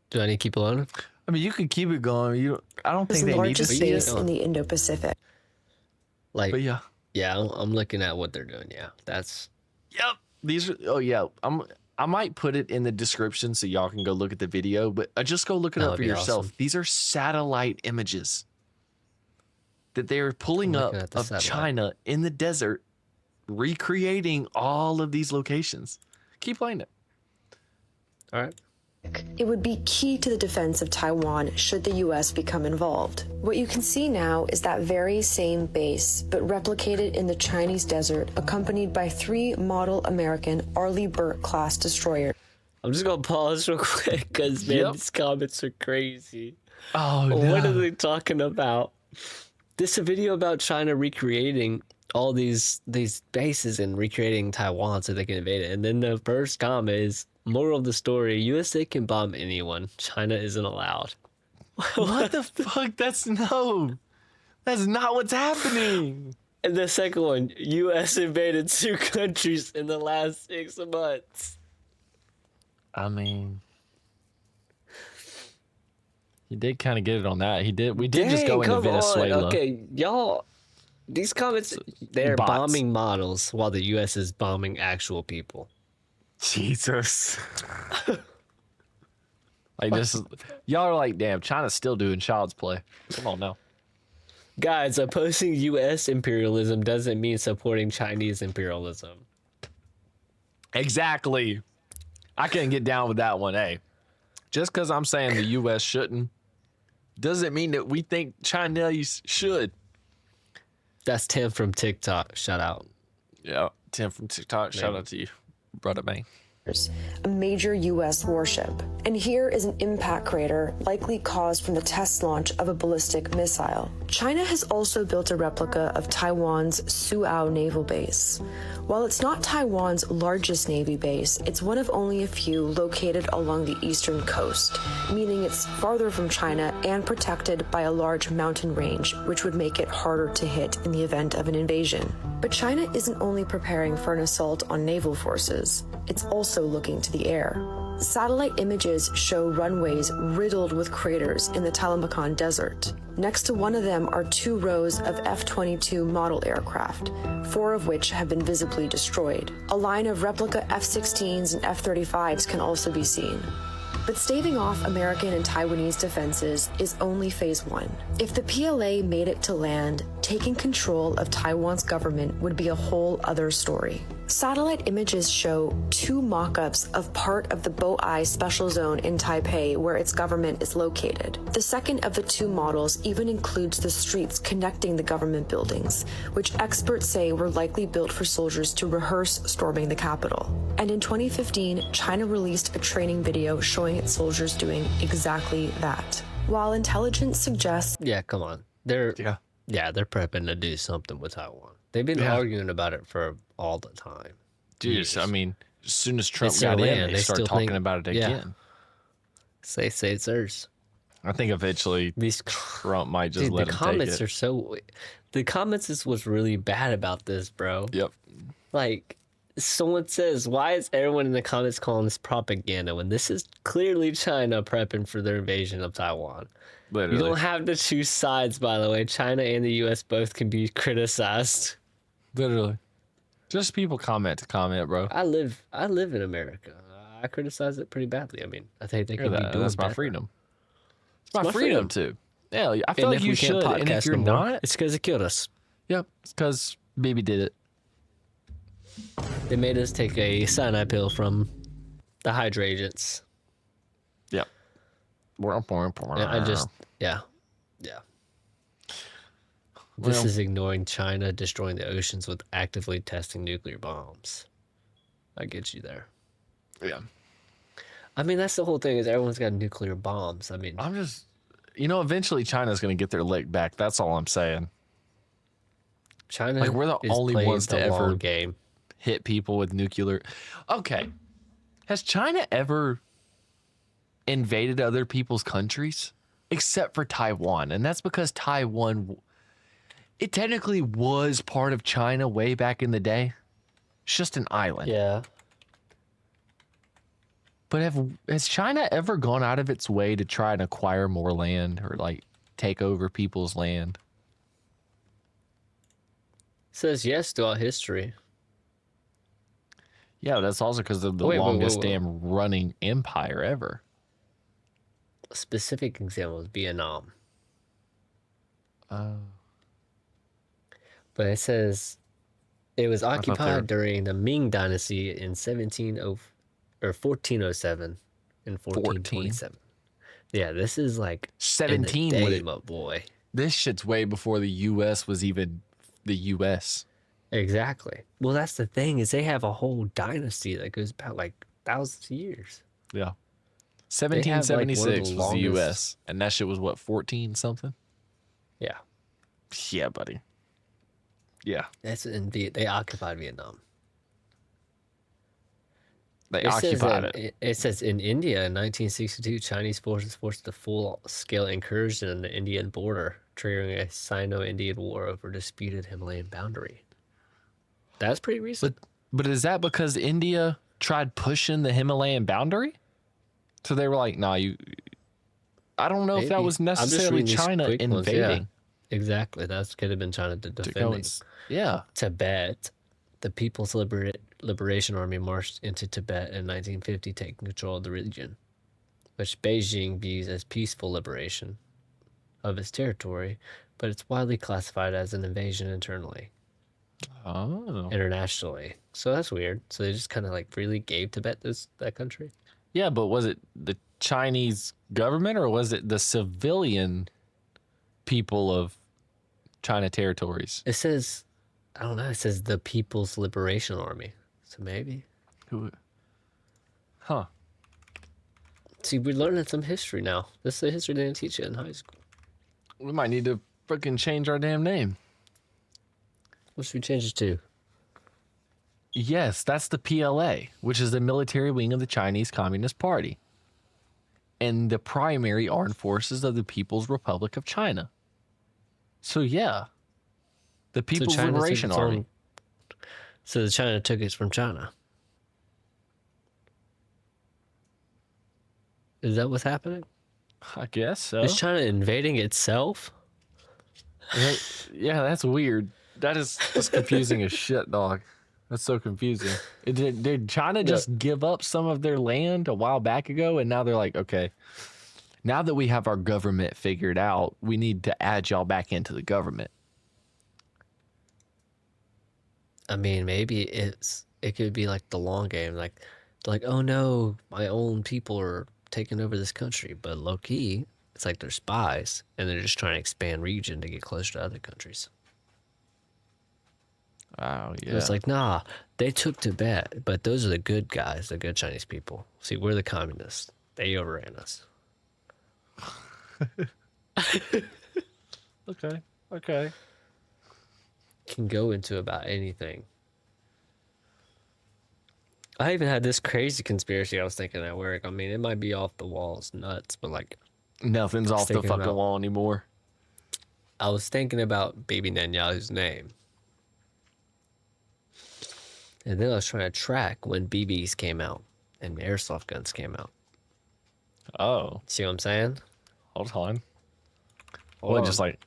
Do I need to keep alone? I mean, you can keep it going. I don't think they need to largest see base it. in the Indo-Pacific. Like, But yeah. yeah, I'm looking at what they're doing. Yeah, that's Yep. These are. Oh yeah. I might put it in the description so y'all can go look at the video, but just go look it That up would for be yourself. awesome. These are satellite images that they are pulling I'm up looking at the of satellite. China in the desert, recreating all of these locations. Keep playing it. all right. It would be key to the defense of Taiwan should the U.S. become involved. What you can see now is that very same base, but replicated in the Chinese desert, accompanied by 3 model American Arleigh Burke-class destroyers. I'm just gonna pause real quick because man, Yep. these comments are crazy. Oh What are they talking about? This is a video about China recreating all these bases and recreating Taiwan so they can invade it. And then the first comment is, moral of the story, USA can bomb anyone. China isn't allowed. What the fuck? That's not what's happening. And the second one, US invaded 2 countries in the last 6 months. I mean, he did kind of get it on that. We did just go Dang, into come on. Venezuela. Okay, y'all, these comments, they're bots. bombing models while the US is bombing actual people. Jesus. Like this is, y'all are like, damn, China's still doing child's play. Come on now. Guys, opposing US imperialism doesn't mean supporting Chinese imperialism. Exactly. I couldn't get down with that one. Hey, just because I'm saying the U.S. shouldn't doesn't mean that we think Chinese should. That's Tim from TikTok. Shout out. Yeah. Tim from TikTok. Shout out to you, brother man. A major U.S. warship. And here is an impact crater likely caused from the test launch of a ballistic missile. China has also built a replica of Taiwan's Suao Naval Base. While it's not Taiwan's largest Navy base, it's one of only a few located along the eastern coast, meaning it's farther from China and protected by a large mountain range, which would make it harder to hit in the event of an invasion. But China isn't only preparing for an assault on naval forces, it's also looking to the air. Satellite images show runways riddled with craters in the Taklamakan Desert. Next to one of them are 2 rows of F-22 model aircraft, 4 of which have been visibly destroyed. A line of replica F-16s and F-35s can also be seen. But staving off American and Taiwanese defenses is only phase 1. If the PLA made it to land, taking control of Taiwan's government would be a whole other story. Satellite images show 2 mock-ups of part of the Bo-Ai Special Zone in Taipei where its government is located. The second of the 2 models even includes the streets connecting the government buildings, which experts say were likely built for soldiers to rehearse storming the capital. And in 2015, China released a training video showing its soldiers doing exactly that. While intelligence suggests... Yeah, come on. They're prepping to do something with Taiwan. They've been arguing about it for all the time. Dude, I mean, as soon as Trump It's their got in, land. they They started still talking think- about it yeah. again. Say it's theirs. I think eventually These Trump might just Dude, let the him comments take it. are so. The comments is what's really bad about this, bro. Yep. Like, someone says, "Why is everyone in the comments calling this propaganda when this is clearly China prepping for their invasion of Taiwan?" Literally. You don't have to choose sides, by the way. China and the U.S. both can be criticized. Literally. Just people comment to comment, bro. I live in America. I criticize it pretty badly. I mean, I think they could be doing That's my better. freedom. It's my freedom too. Yeah, I feel And like if you we can't should. And if podcast you're no more, not, it's because it killed us. yep, it's because baby did it. They made us take a cyanide pill from the Hydra agents. Yep. And I just, yeah. This Well- is ignoring China destroying the oceans with actively testing nuclear bombs. I get you there. Yeah. I mean, that's the whole thing is everyone's got nuclear bombs. I mean, I'm just, eventually China's going to get their lick back. That's all I'm saying. China Like, we're the is only playing ones to the ever- long game. Hit people with nuclear. Okay. Has China ever invaded other people's countries? Except for Taiwan. And that's because Taiwan, it technically was part of China way back in the day. It's just an island. Yeah. But has China ever gone out of its way to try and acquire more land or like take over people's land? Says yes throughout history. Yeah, that's also because of the Wait, longest wait. damn running empire ever. A specific example is Vietnam. Oh. But it says it was they were- occupied during the Ming Dynasty in 1407 and 1427. Yeah, this is like 17 in the would day, it- my boy. This shit's way before the U.S. was even the U.S. Exactly. Well, that's the thing is they have a whole dynasty that goes about like thousands of years. Yeah. They have, like, one of the 1776 was the U.S. longest- And that shit was what, 14 something? Yeah, Yeah, buddy. Yeah. that's in they occupied Vietnam. They It says occupied that- it. It says in India in 1962, Chinese forces forced a full-scale incursion on the Indian border, triggering a Sino-Indian war over disputed Himalayan boundary. That's pretty recent. But is that because India tried pushing the Himalayan boundary? So they were like, nah, I don't know if that Maybe. was I'm just necessarily reading these China quick ones, yeah. invading. Exactly. That could have been China To go defending and yeah. Tibet. The People's Liberation Army marched into Tibet in 1950, taking control of the region, which Beijing views as peaceful liberation of its territory, but it's widely classified as an invasion internally, Oh. internationally. So that's weird. So they just kind of like freely gave Tibet that country. Yeah, but was it the Chinese government or was it the civilian people of China territories? It says, I don't know. It says the People's Liberation Army. So maybe. Who? Huh. See, we're learning some history now. This is the history they didn't teach you in high school. We might need to fucking change our damn name. What should we change it to? Yes, that's the PLA, which is the military wing of the Chinese Communist Party and the primary armed forces of the People's Republic of China. So, yeah, the People's China took Liberation its Army. own- So China took it from China. Is that what's happening? I guess so. Is China invading itself? Yeah, that's weird. That's confusing as shit, dog. That's so confusing. Did China just give up some of their land a while back ago, and now they're like, okay, now that we have our government figured out, we need to add y'all back into the government. I mean, maybe it could be like the long game, like oh no, my own people are taking over this country, but low key, it's like they're spies and they're just trying to expand region to get closer to other countries. Oh yeah. It's like, nah, they took Tibet, but those are the good guys, the good Chinese people. See, we're the communists. They overran us. Okay. Can go into about anything. I even had this crazy conspiracy I was thinking at work. I mean, it might be off the walls, nuts, but like, Nothing's off the thinking fucking about- wall anymore. I was thinking about baby Netanyahu's name. And then I was trying to track when BBs came out and airsoft guns came out. Oh, See what I'm saying? hold on. Hold Well, on. just like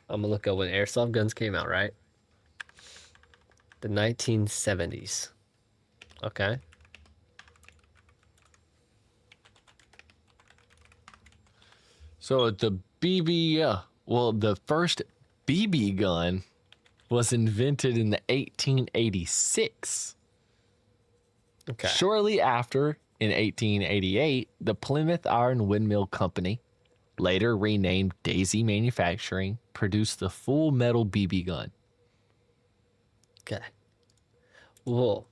I'm gonna look up when airsoft guns came out, right? The 1970s. Okay. so the the first BB gun was invented in the 1886. Okay. Shortly after, in 1888, the Plymouth Iron Windmill Company, later renamed Daisy Manufacturing, produced the full metal BB gun. Okay. Well,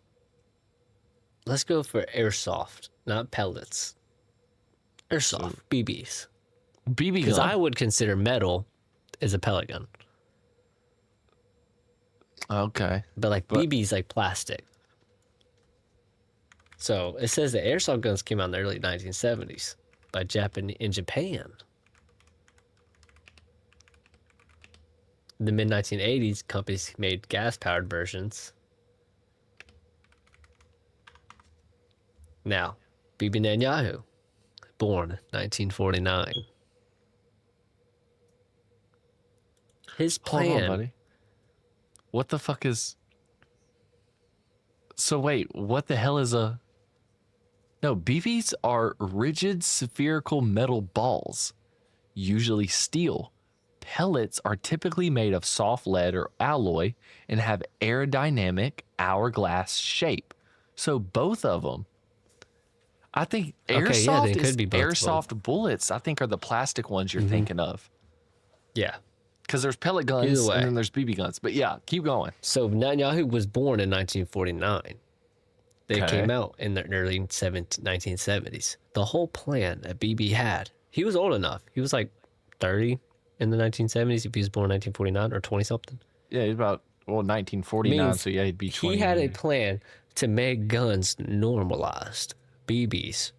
let's go for airsoft, not pellets. Airsoft, BBs. BB Because gun. I would consider metal as a pellet gun. Okay. But BB's like plastic. So it says that airsoft guns came out in the early 1970s in Japan. In the mid 1980s, companies made gas powered versions. Now, Bibi Netanyahu, born 1949. His Hold plan. on, buddy. What the fuck is... So wait, what the hell is a... No, BBs are rigid spherical metal balls, usually steel. Pellets are typically made of soft lead or alloy and have aerodynamic hourglass shape. So both of them. I think Okay, yeah, airsoft they could is be both airsoft bullets. I think are the plastic ones you're thinking of. Yeah. Because there's pellet guns Either way. and then there's BB guns. But yeah, keep going. So Netanyahu was born in 1949. They Okay. came out in the early 1970s. The whole plan that BB had, he was old enough. He was like 30 in the 1970s if he was born 1949 or 20 something. Yeah, he's about 1949. Means So yeah, he'd be 20. He had a plan to make guns normalized. BBs.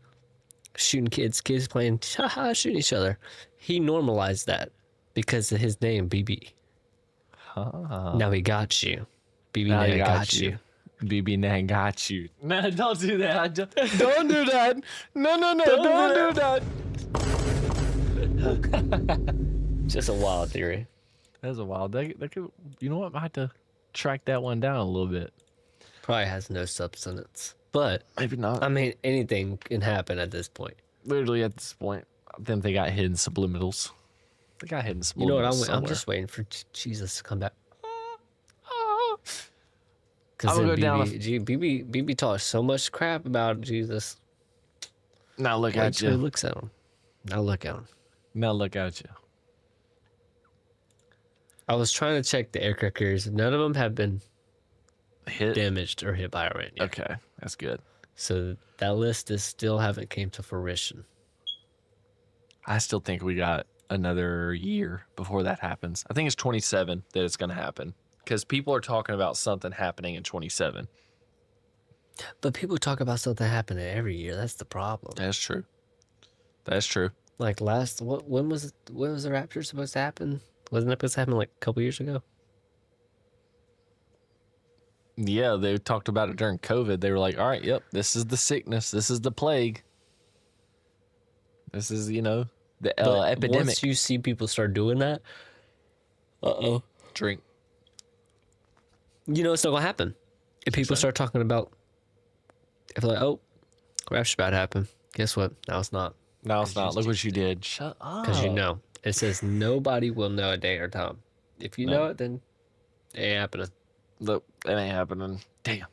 Shooting kids playing, shooting each other. He normalized that because of his name, BB. Now he got you. BB Now he now got you. BB Nan got you. No, don't do that. Don't do that. No, don't do that. Just a wild theory. That's a wild. That could, you know what? I have to track that one down a little bit. Probably has no substance. But, Maybe not. I mean, anything can happen at this point. Literally at this point, I think they got hidden subliminals. They got hidden subliminals. You know what? I'm somewhere. just waiting for Jesus to come back. I'm Because gonna go down BB talks so much crap about Jesus. Now look Wait at till he you. looks at him. Now look at him. Now look at you. I was trying to check the aircraft carriers. None of them have been hit? damaged or hit by Iran. Yeah. Okay, that's good. So that list is still haven't came to fruition. I still think we got another year before that happens. I think it's 27 that it's going to happen because people are talking about something happening in 27. But people talk about something happening every year. That's the problem. That's true. That's true. Like when was the rapture supposed to happen? Wasn't it supposed to happen like a couple years ago? Yeah, they talked about it during COVID. They were like, all right, yep, this is the sickness. This is the plague. This is, the epidemic. Once you see people start doing that, Drink. you know it's not going to happen. If people start talking about, if they're like, oh, rapture's about to happen. Guess what? Now it's not. No, it's not. Look what you did. Shut up. Because you know. It says nobody will know a day or time. If you know it, then it ain't happening. Look, it ain't happening. Damn.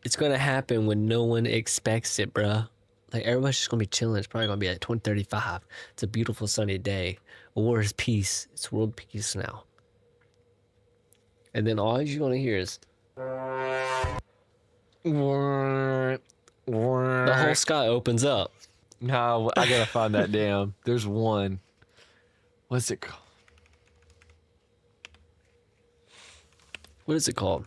It's going to happen when no one expects it, bruh. Like, everybody's just going to be chilling. It's probably going to be like 2035. It's a beautiful sunny day. War is peace. It's world peace now. And then all you're going to hear is the whole sky opens up. No, I gotta find that damn. There's one. What's it called? What is it called?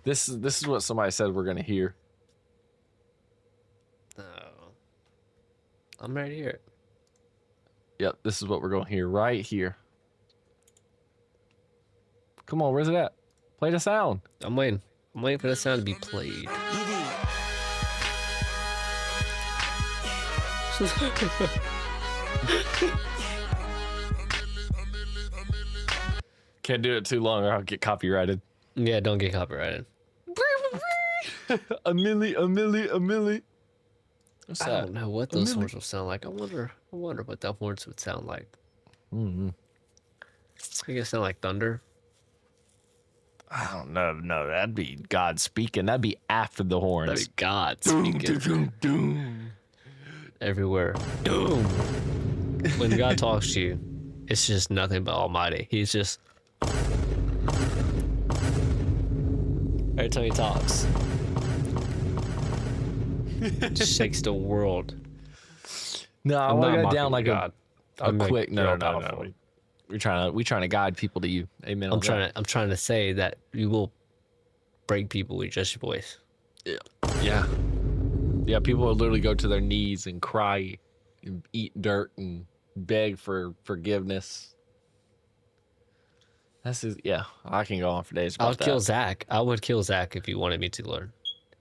This is what somebody said we're gonna hear. Oh. I'm ready to hear it. Yep, this is what we're gonna hear right here. Come on, where's it at? Play the sound. I'm waiting. I'm waiting for the sound to be played. Can't do it too long or I'll get copyrighted. Yeah, don't get copyrighted. a milli. What's I that? don't know what those horns will sound like. I wonder what the horns would sound like. Mm-hmm. I guess sound like thunder. I don't know. No, that'd be God speaking. That'd be after the horns. That'd be God speaking everywhere. Doom. When God talks to you, it's just nothing but Almighty. He's just every time he talks, just shakes the world. No, I I'm want not to go mocking down like God. a quick. you're No. all powerful. We trying to guide people to you. Amen. I'm trying to say that you will break people with just your voice. Yeah. People will literally go to their knees and cry, and eat dirt and beg for forgiveness. I can go on for days about I would that. kill Zach. I would kill Zach if you wanted me to, Lord.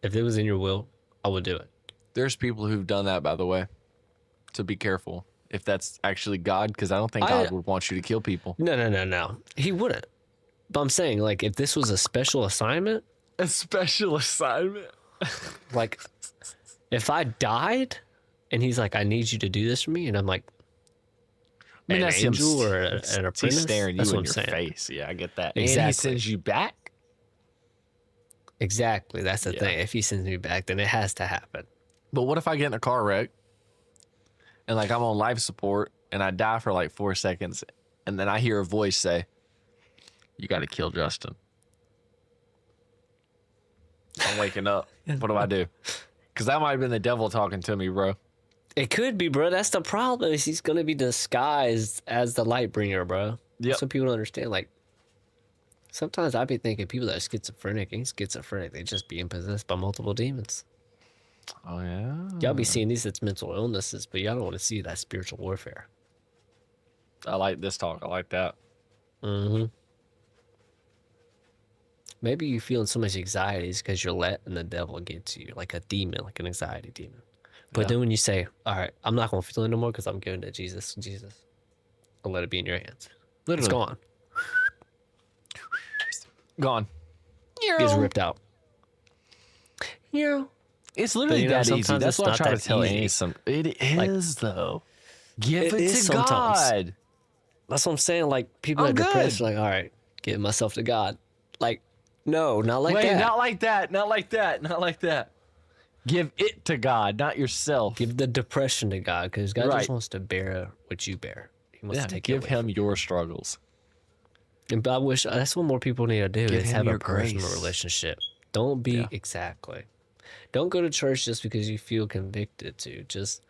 If it was in your will, I would do it. There's people who've done that, by the way. So be careful if that's actually God, because I don't think God would want you to kill people. No. He wouldn't. But I'm saying, like, if this was a special assignment, A special assignment? like, if I died and he's like, I need you to do this for me, and I'm like, an that's angel him, or an apprentice? He's staring That's you what in I'm your saying. face. Yeah, I get that. Exactly. And he sends you back? Exactly. That's the thing. If he sends me back, then it has to happen. But what if I get in a car wreck and like I'm on life support and I die for like 4 seconds and then I hear a voice say, you got to kill Justin. I'm waking up. What do I do? Because that might have been the devil talking to me, bro. It could be, bro. That's the problem. Is he's gonna be disguised as the light bringer, bro. Yep. So people don't understand. Like, sometimes I be thinking people that are schizophrenic ain't schizophrenic. They just being possessed by multiple demons. Oh, yeah? Y'all be seeing these as mental illnesses, but y'all don't want to see that spiritual warfare. I like this talk. I like that. Mm-hmm. Maybe you're feeling so much anxiety because you're letting the devil get to you, like a demon, like an anxiety demon. But then when you say, all right, I'm not going to feel it no more because I'm giving it to Jesus, I'll let it be in your hands. Literally. It's gone. Gone. It's ripped out. It's literally But, that easy. sometimes That's it's what I not try to that tell easy. Amy. It is, though. Give It it is to sometimes. God. That's what I'm saying. Like, people I'm that are depressed good. are like, all right, giving myself to God. Like, no, not like Wait, that. not like that. Not like that. Not like that. Give it to God, not yourself. Give the depression to God because God Right. just wants to bear what you bear. He wants to take it give away him your struggles. But I wish that's what more people need to do Give is him have a your personal grace. relationship. Don't be Yeah. exactly. Don't go to church just because you feel convicted to. Just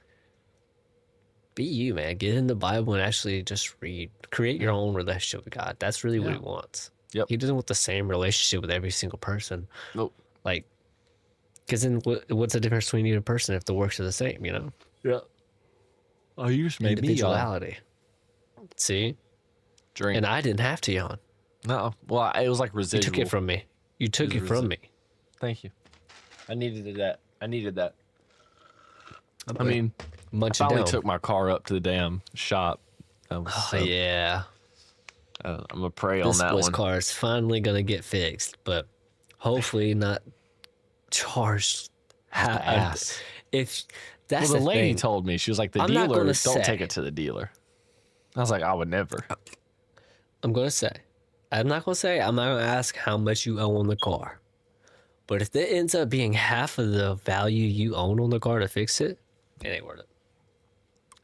be you, man. Get in the Bible and actually just read. Create your own relationship with God. That's really what Yeah. he wants. Yep. He doesn't want the same relationship with every single person. Nope. Like, because then what's the difference between you and a person if the works are the same, Yeah. Oh, you just made me Individuality. See? drink. And I didn't have to yawn. No. Well, it was like You residual. took it from me. You took it from me. Thank you. I needed that. I mean, Munch I it finally down. took my car up to the damn shop. Oh, yeah. I'm gonna pray on This that boy's one. car is finally going to get fixed, but hopefully not charged. Ass. If that's Well, the lady thing. told me, she was like, the I'm not dealer, gonna don't say. take it to the dealer. I was like, I would never. I'm going to say. I'm not going to say. I'm not going to ask how much you owe on the car. But if it ends up being half of the value you own on the car to fix it, it ain't worth it.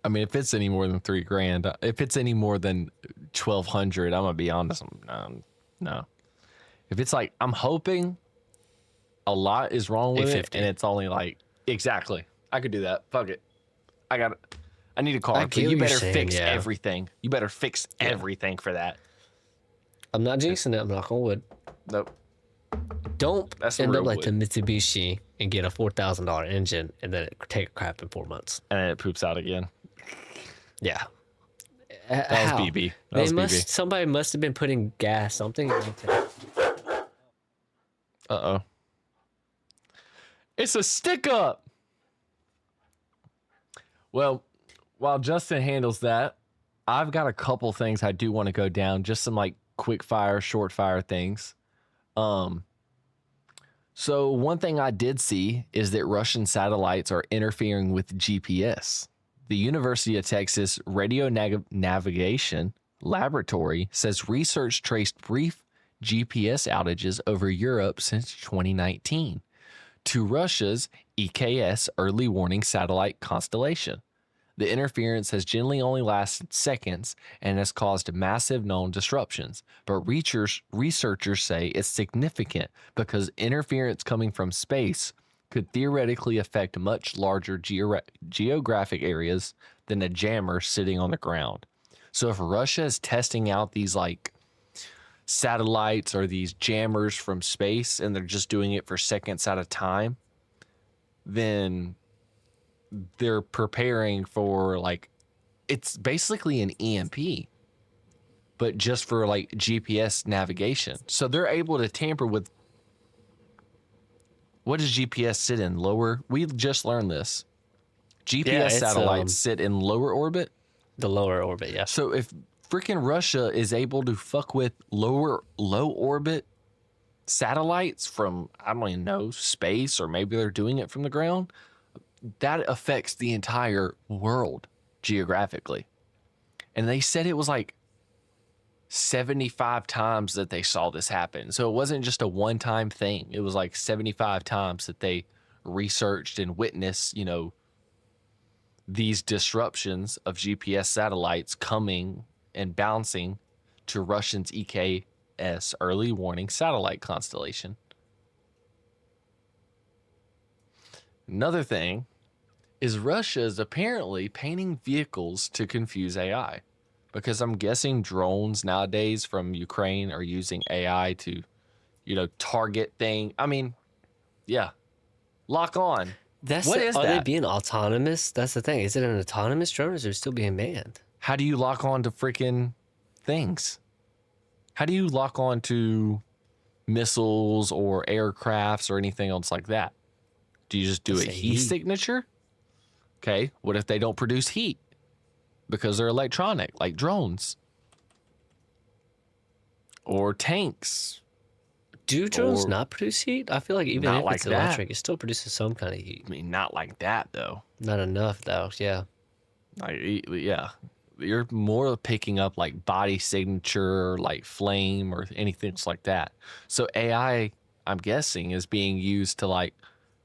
I mean, if it's any more than $3,000, if it's any more than 1,200, I'm gonna be honest. No. If it's like, I'm hoping a lot is wrong with it, 850. and it's only like exactly. I could do that. Fuck it. I need a car. I But get you what you're better saying, fix yeah. everything. You better fix everything for that. I'm not jinxing it. I'm not going to wood. Nope. Don't That's the end up real like the wood. Mitsubishi and get a $4,000 engine and then take a crap in 4 months. And then it poops out again. Yeah. That was BB. That was BB. Somebody must have been putting gas, something. Uh-oh. It's a stick up. Well, while Justin handles that, I've got a couple things I do want to go down, just some like quick fire, short fire things. So one thing I did see is that Russian satellites are interfering with GPS. The University of Texas Radio Navigation Laboratory says research traced brief GPS outages over Europe since 2019 to Russia's EKS early warning satellite constellation. The interference has generally only lasted seconds and has caused massive known disruptions, but researchers say it's significant because interference coming from space could theoretically affect much larger geographic areas than a jammer sitting on the ground. So if Russia is testing out these like satellites or these jammers from space and they're just doing it for seconds at a time, then they're preparing for like, it's basically an EMP, but just for like GPS navigation. So they're able to tamper with, what does GPS sit in? Lower? We just learned this. GPS it's, satellites sit in lower orbit. The lower orbit, yeah. So if freaking Russia is able to fuck with low orbit satellites from, I don't even know, space, or maybe they're doing it from the ground, that affects the entire world geographically. And they said it was like 75 times that they saw this happen. So it wasn't just a one-time thing. It was like 75 times that they researched and witnessed, you know, these disruptions of GPS satellites coming and bouncing to Russians' EKS early warning satellite constellation. Another thing is Russia is apparently painting vehicles to confuse AI, because I'm guessing drones nowadays from Ukraine are using AI to, you know, target thing. I mean, yeah, lock on. What is Are they that? being autonomous? That's the thing. Is it an autonomous drone or is it still being manned? How do you lock on to freaking things? How do you lock on to missiles or aircrafts or anything else like that? Do you just do a Say heat heat. signature? Okay, what if they don't produce heat because they're electronic, like drones or tanks? Do drones Or- not produce heat? I feel like even Not if like it's that. electric, it still produces some kind of heat. I mean, not like that though. Not enough, though. Yeah. Like, yeah, you're more picking up like body signature, like flame or anything like that. So AI, I'm guessing, is being used to like,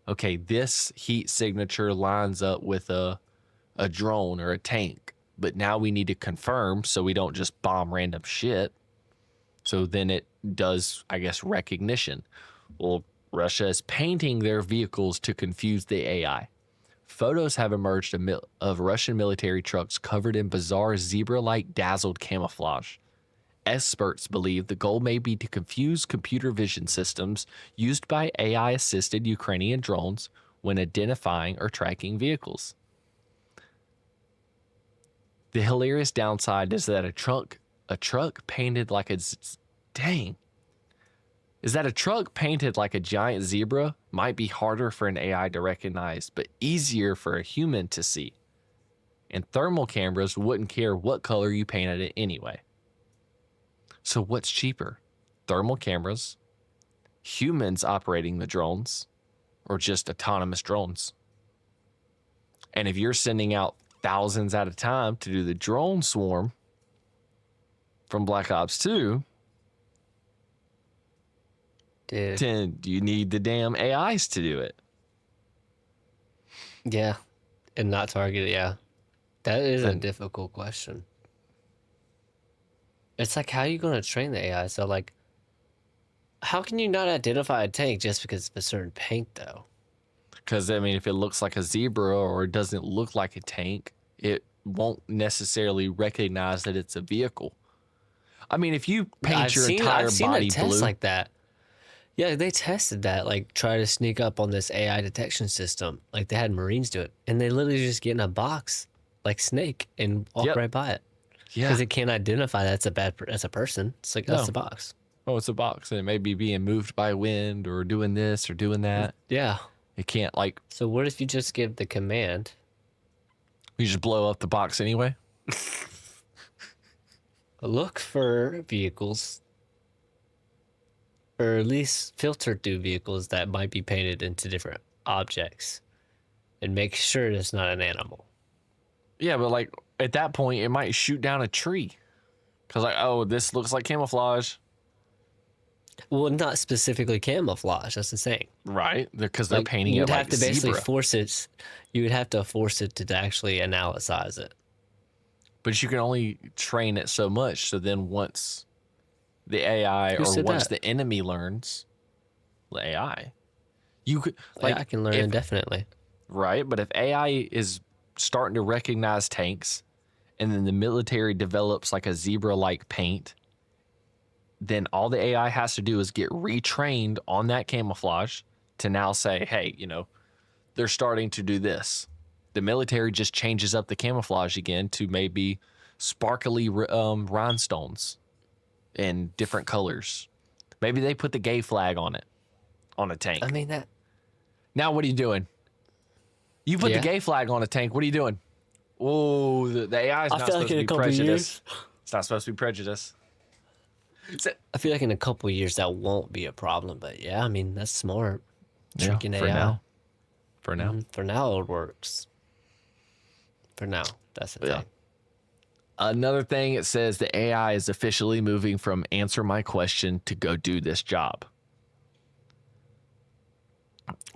okay, this heat signature lines up with a drone or a tank, but now we need to confirm so we don't just bomb random shit. So then it does, I guess, recognition. Well, Russia is painting their vehicles to confuse the AI. Photos have emerged of Russian military trucks covered in bizarre zebra-like dazzled camouflage. Experts believe the goal may be to confuse computer vision systems used by AI-assisted Ukrainian drones when identifying or tracking vehicles. The hilarious downside is that a truck painted like a giant zebra might be harder for an AI to recognize, but easier for a human to see. And thermal cameras wouldn't care what color you painted it anyway. So what's cheaper? Thermal cameras, humans operating the drones, or just autonomous drones? And if you're sending out thousands at a time to do the drone swarm from Black Ops 2, Dude. then you need the damn AIs to do it. Yeah. And not targeted, yeah. That is a And- difficult question. It's like, how are you going to train the AI? So, like, how can you not identify a tank just because of a certain paint, though? Because, I mean, if it looks like a zebra or it doesn't look like a tank, it won't necessarily recognize that it's a vehicle. I mean, if you paint your entire I've seen body a test blue, like that. Yeah, they tested that, like, try to sneak up on this AI detection system. Like, they had Marines do it, and they literally just get in a box, like Snake, and walk Yep. right by it. yeah, Because it can't identify that's that's a person. It's like, that's No. a box. oh, it's a box, and it may be being moved by wind or doing this or doing that. Yeah. It can't, like, So what if you just give the command? you just blow up the box anyway. Look for vehicles, or at least filter through vehicles that might be painted into different objects, and make sure it's not an animal. Yeah, but like at that point, it might shoot down a tree. Because, like, oh, this looks like camouflage. Well, not specifically camouflage. That's the thing. Right? Because they're Like, painting you'd it like have to basically zebra. force it. You would have to force it to actually analyze it. But you can only train it so much. So then once the AI Who or said once that? the enemy learns the AI, you could, Like, like, I can learn if- indefinitely. right? But if AI is starting to recognize tanks and then the military develops like a zebra-like paint, then all the AI has to do is get retrained on that camouflage to now say, hey, they're starting to do this. The military just changes up the camouflage again to maybe sparkly rhinestones in different colors. Maybe they put the gay flag on it, on a tank. I mean that. Now what are you doing? You put Yeah. the gay flag on a tank. What are you doing? Oh, the AI is I not feel supposed like in to a be couple prejudiced. years. It's not supposed to be prejudiced. I feel like in a couple years that won't be a problem. But yeah, I mean that's smart. Tricking for AI. now. For now. For now, it works. For now, that's the Yeah. thing. Another thing, it says the AI is officially moving from answer my question to go do this job.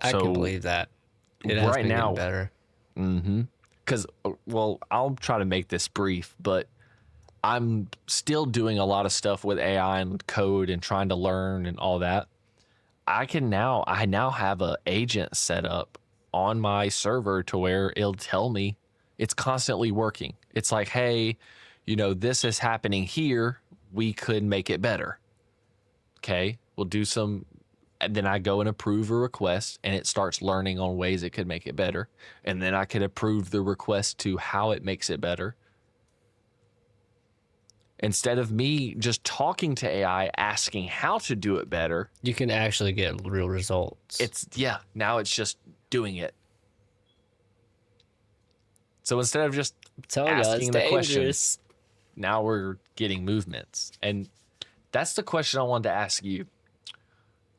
I So, can believe that. It has right been now- getting better. Because, well, I'll try to make this brief, but I'm still doing a lot of stuff with AI and code and trying to learn and all that. I now have a agent set up on my server to where it'll tell me it's constantly working. It's like, hey, this is happening here. We could make it better. Okay, we'll do some. And then I go and approve a request and it starts learning on ways it could make it better. And then I can approve the request to how it makes it better. Instead of me just talking to AI, asking how to do it better, You can actually get real results. now it's just doing it. So instead of just I'm telling you, asking it's the question, dangerous. now we're getting movements. And that's the question I wanted to ask you.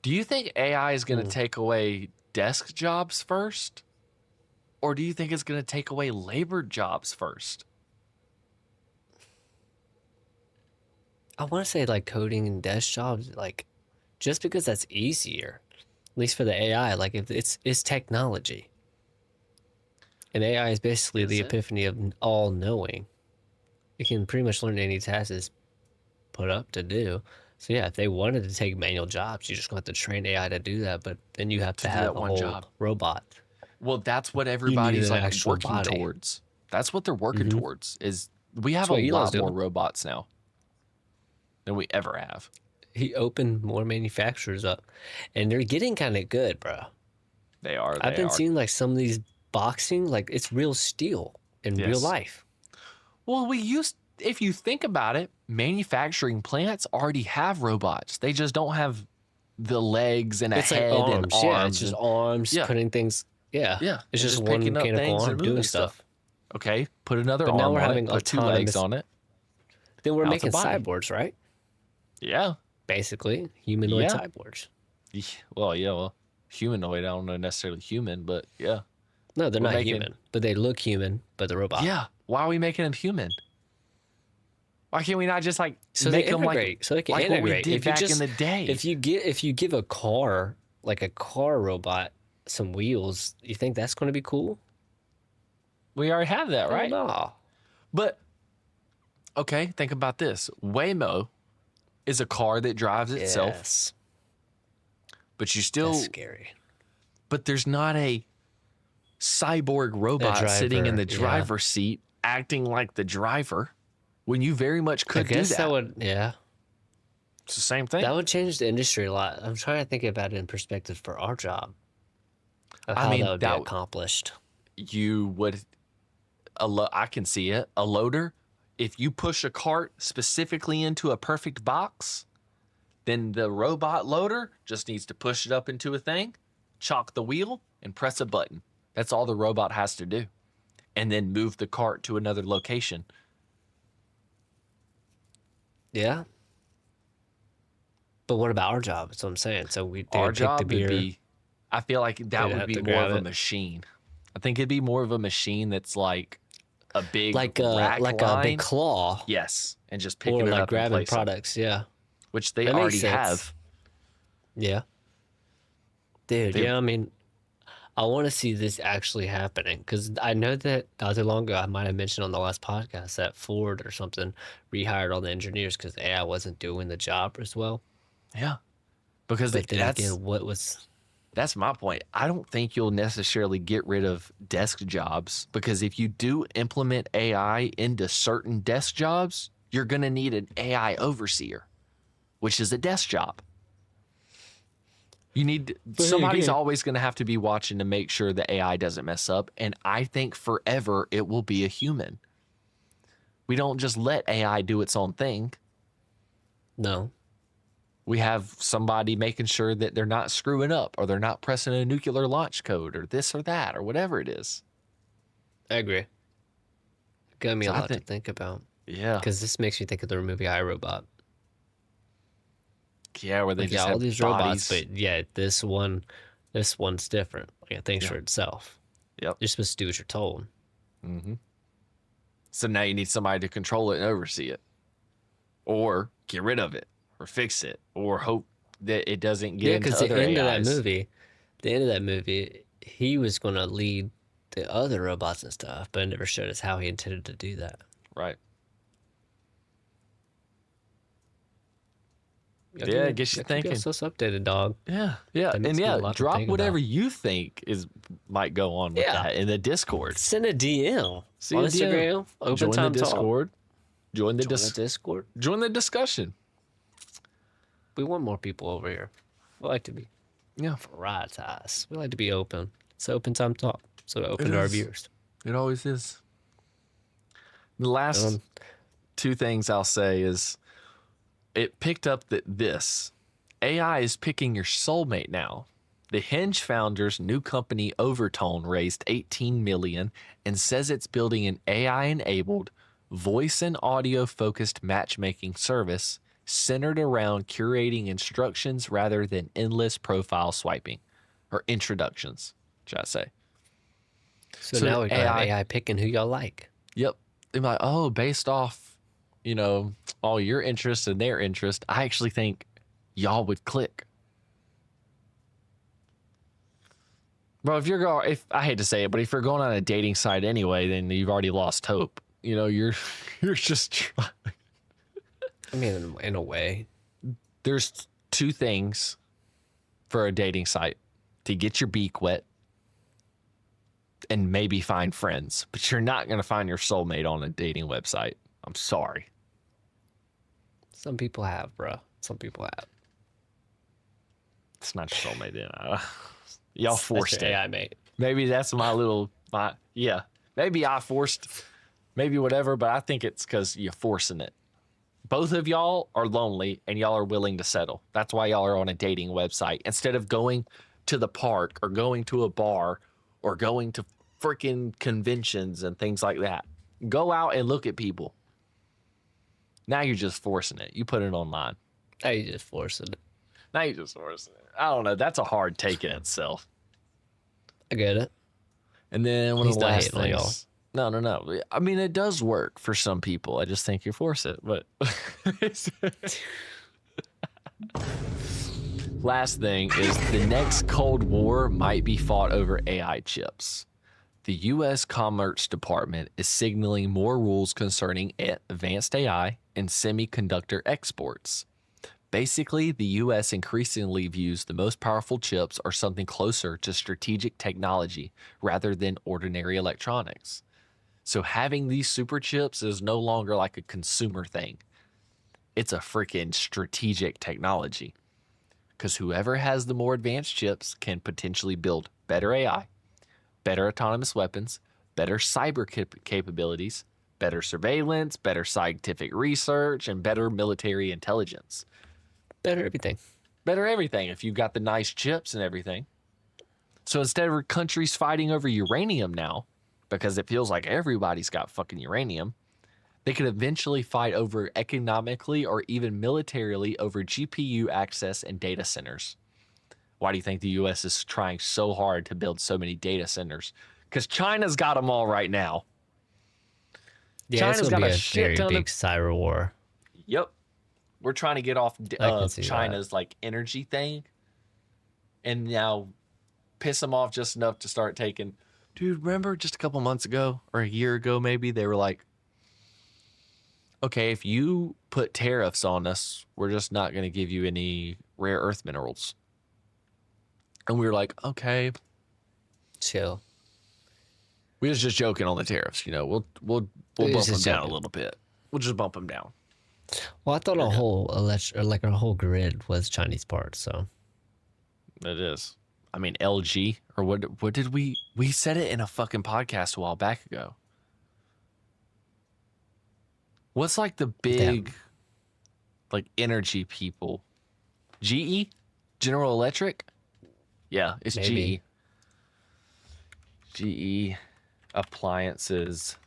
Do you think AI is going to take away desk jobs first? Or do you think it's going to take away labor jobs first? I want to say like coding and desk jobs, like just because that's easier, at least for the AI. Like if it's technology, and AI is basically the it? epiphany of all knowing. It can pretty much learn any task it's put up to do. So yeah, if they wanted to take manual jobs, you just going to have to train AI to do that. But then you have to do have that a one whole job. robot. Well, that's what You need everybody's an like actual working body. towards. That's what they're working towards. Is we have That's a what Elon's lot more doing. robots now than we ever have. He opened more manufacturers up, and they're getting kind of good, bro. They are. I've been seeing like some of these boxing, like it's real steel in real Yes. life. Well, if you think about it, manufacturing plants already have robots. They just don't have the legs and a It's like head arms. and arms. Yeah, it's just arms Yeah. putting things. Yeah. Yeah, It's and just just one picking up mechanical things and arm doing moving stuff. Okay, put another But now arm we're on having it, put 2 legs autonomous- on it. Then we're Now it's a making body. cyborgs, right? Yeah. Basically, humanoid Yeah. cyborgs. Well, humanoid. I don't know necessarily human, but yeah. No, they're We're not making- human, but they look human, but they're robot. Yeah. Why are we making them human? Why can't we not just like So make they them integrate. like, So they can like what we integrate. did If you back just- in the day? If you give a car, like a car robot, some wheels, you think that's going to be cool? We already have that, right? No. But okay, think about this. Waymo is a car that drives itself, Yes. but you still That's scary. but there's not a cyborg robot sitting in the driver, yeah. driver's seat acting like the driver when you very much I could do guess that. that would, yeah. It's the same thing. That would change the industry a lot. I'm trying to think about it in perspective for our job. Of I how mean, that would be that w- accomplished. You would I can see it. A loader, if you push a cart specifically into a perfect box, then the robot loader just needs to push it up into a thing, chalk the wheel, and press a button. That's all the robot has to do. And then move the cart to another location. Yeah. But what about our job? That's what I'm saying. So Our pick the job would beer. be, I feel like that They'd would have be to more of grab a it. machine. I think it'd be more of a machine that's like a big like rack a line. big claw, Yes, and just picking or it like up and grabbing placing, products. Yeah, which they That makes already sense. have. yeah, dude. They- Yeah, I mean, I want to see this actually happening because I know that not too long ago I might have mentioned on the last podcast that Ford or something rehired all the engineers because AI wasn't doing the job as well. Yeah, because But then that's again, what was that's my point. I don't think you'll necessarily get rid of desk jobs because if you do implement AI into certain desk jobs, you're going to need an AI overseer, which is a desk job. You need hey, somebody's again- always going to have to be watching to make sure the AI doesn't mess up. And I think forever it will be a human. We don't just let AI do its own thing. no? We have somebody making sure that they're not screwing up or they're not pressing a nuclear launch code or this or that or whatever it is. I agree. Got me So a I lot think- to think about Yeah. because this makes me think of the movie iRobot. Yeah, where they Like, just yeah, have all these bodies. robots, but yeah, this one's different. Like, it thinks for itself. Yep. You're supposed to do what you're told. So now you need somebody to control it and oversee it, or get rid of it, or fix it, or hope that it doesn't get Yeah, into because the other end AIs. the end of that movie, he was going to lead the other robots and stuff, but it never showed us how he intended to do that. Right. Y'all Yeah, keep- it gets you y'all keep thinking. yourselves updated, dog. Yeah. That And makes me a yeah, lot to drop think whatever about. you think might go on with Yeah. that in the Discord. Send a DM See on a DM. Instagram. Open Join the Time Talk. Discord. Join the Join the Discord. join the discussion. We want more people over here. We like to be Yeah. prioritized. We like to be open. It's Open Time Talk. So open to our is. viewers. It always is. The last Um, two things I'll say is it picked up that this AI is picking your soulmate now. The Hinge founder's new company Overtone raised 18 million and says it's building an AI-enabled voice and audio focused matchmaking service centered around curating instructions rather than endless profile swiping or introductions, should I say. So, So now we got AI AI picking who y'all like. Yep. They're like, oh, based off, all your interests and their interest, I actually think y'all would click. Bro, if I hate to say it, but if you're going on a dating site anyway, then you've already lost hope. You're just trying. I mean, in a way. There's two things for a dating site: to get your beak wet and maybe find friends. But you're not going to find your soulmate on a dating website. I'm sorry. Some people have, bro. Some people have. It's not your soulmate. Y'all forced That's it. your AI mate. Maybe that's yeah. Maybe I forced, maybe whatever, but I think it's because you're forcing it. Both of y'all are lonely and y'all are willing to settle. That's why y'all are on a dating website instead of going to the park or going to a bar or going to freaking conventions and things like that. Go out and look at people. Now you're just forcing it. You put it online. Now you just forcing it. Now you're just forcing it. I don't know. That's a hard take in itself. I get it. And then one He's of the not last hating on y'all. things. No. I mean, it does work for some people. I just think you force it. But last thing is the next Cold War might be fought over AI chips. The U.S. Commerce Department is signaling more rules concerning advanced AI and semiconductor exports. Basically, the U.S. increasingly views the most powerful chips are something closer to strategic technology rather than ordinary electronics. So having these super chips is no longer like a consumer thing. It's a freaking strategic technology. Because whoever has the more advanced chips can potentially build better AI, better autonomous weapons, better cyber capabilities, better surveillance, better scientific research, and better military intelligence. Better everything. Better everything if you've got the nice chips and everything. So instead of countries fighting over uranium now, because it feels like everybody's got fucking uranium, they could eventually fight over economically or even militarily over GPU access and data centers. Why do you think the U.S. is trying so hard to build so many data centers? Because China's got them all right now. Yeah, China's it's got gonna be a a shit very ton big of. cyber war. Yep. We're trying to get off I can see China's like energy thing, and now piss them off just enough to start taking. Dude, remember just a couple months ago or a year ago, maybe they were like, okay, if you put tariffs on us, we're just not going to give you any rare earth minerals. And we were like, okay, Chill. we was just joking on the tariffs. We'll We bump was them just down joking. a little bit. We'll just bump them down. Well, I thought a whole our whole grid was Chinese parts. So It is. I mean, LG or what did we said it in a fucking podcast a while back ago. What's like the big like energy people? GE? General Electric? Yeah, it's Maybe. GE Appliances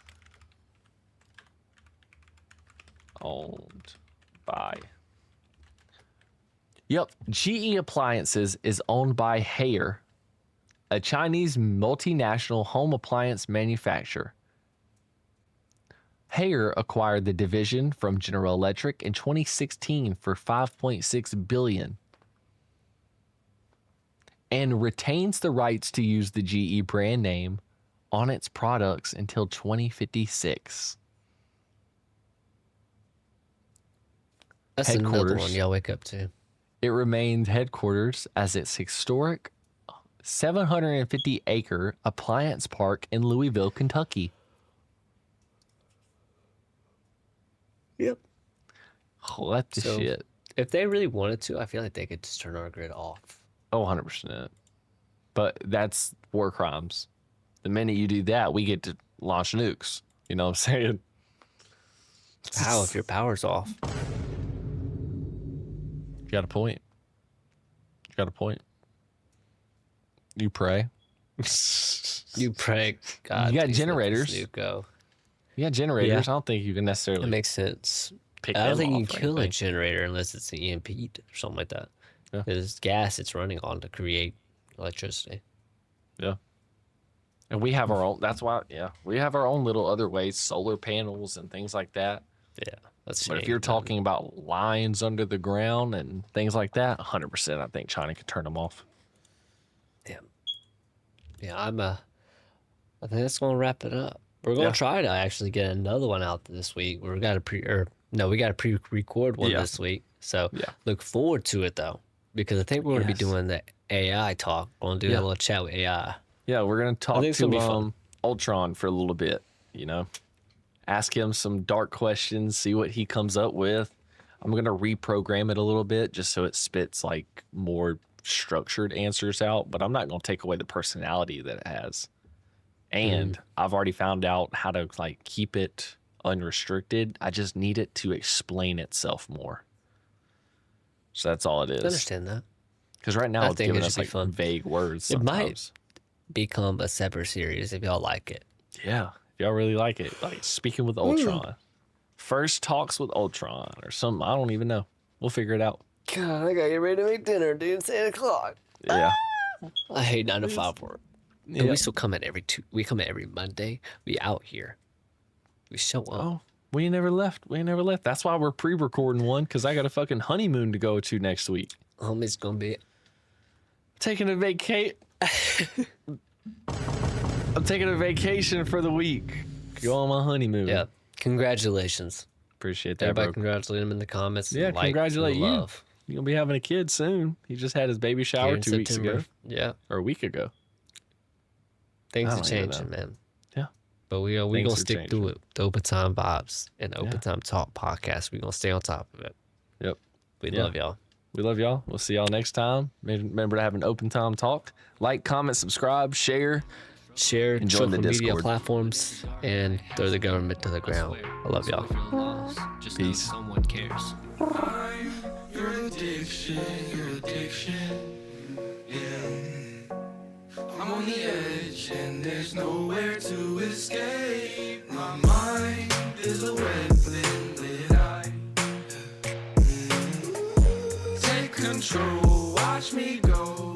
owned by. Yep, GE Appliances is owned by Haier, a Chinese multinational home appliance manufacturer. Haier acquired the division from General Electric in 2016 for $5.6 billion and retains the rights to use the GE brand name on its products until 2056. that's another Headquarters. one y'all wake up to. It remains headquarters as its historic 750-acre appliance park in Louisville, Kentucky. Yep. What the So- shit? If they really wanted to, I feel like they could just turn our grid off. Oh, 100%. But that's war crimes. The minute you do that, we get to launch nukes. You know what I'm saying? How if your power's off? You got a point. You pray. You pray, God. You got please let this generators. nuke go. You got generators. Yeah. I don't think you can That necessarily makes sense. pick I don't them think you off can or kill a anything. generator unless it's an EMP or something like that. Yeah. There's gas it's running on to create electricity. Yeah. And we have our own. That's why, yeah, we have our own little other ways, solar panels and things like that. Yeah. That's But if you're talking about lines under the ground and things like that, 100%, I think China could turn them off. Yeah, I think that's gonna wrap it up. We're gonna Yeah. try to actually get another one out this week. We got to pre-record one Yeah. this week. So Yeah. look forward to it though, because I think we're going to be Yes. doing the AI talk. We're going to do Yeah. a little chat with AI. Yeah, we're gonna talk think it's gonna be to fun. Ultron for a little bit. Ask him some dark questions, see what he comes up with. I'm gonna reprogram it a little bit just so it spits like more structured answers out, but I'm not gonna take away the personality that it has. And I've already found out how to like keep it unrestricted. I just need it to explain itself more. So that's all it I is. understand that. Because right now I it's think giving it us should be like fun. vague words. It might. Sometimes. Become a separate series if y'all like it. Yeah, if y'all really like it, like speaking with Ultron, first talks with Ultron or something. I don't even know. We'll figure it out. God, I gotta get ready to make dinner, dude. It's 8 o'clock. Yeah, I hate 9 to 5 work. But Yeah. we still come in we come in every Monday. We out here. We show up. Oh, we ain't never left. We ain't never left. That's why we're pre-recording one because I got a fucking honeymoon to go to next week. Homie's gonna be Taking a vacate. I'm taking a vacation for the week. Go on my honeymoon. yeah. Congratulations. Appreciate that, Everybody bro. congratulate him in the comments. Yeah, and like congratulate and you. love. You're gonna be having a kid soon. He just had his baby shower Here in 2 weeks ago September. Yeah. or a week ago. Things I are don't even changing, man. Yeah. But we Things gonna are stick changing. through it. The Open Time Vibes and the Open Time Talk podcast. We gonna stay on top of it. Yep. We Yeah. love y'all. We love y'all. We'll see y'all next time. Remember to have an open time talk. Like, comment, subscribe, share. Share Join social the media Discord. platforms and throw the government to the ground. I love y'all. Peace. Someone cares. I'm your addiction, yeah. I'm on the edge and there's nowhere to escape. My mind is a weapon that I take control. Watch me go.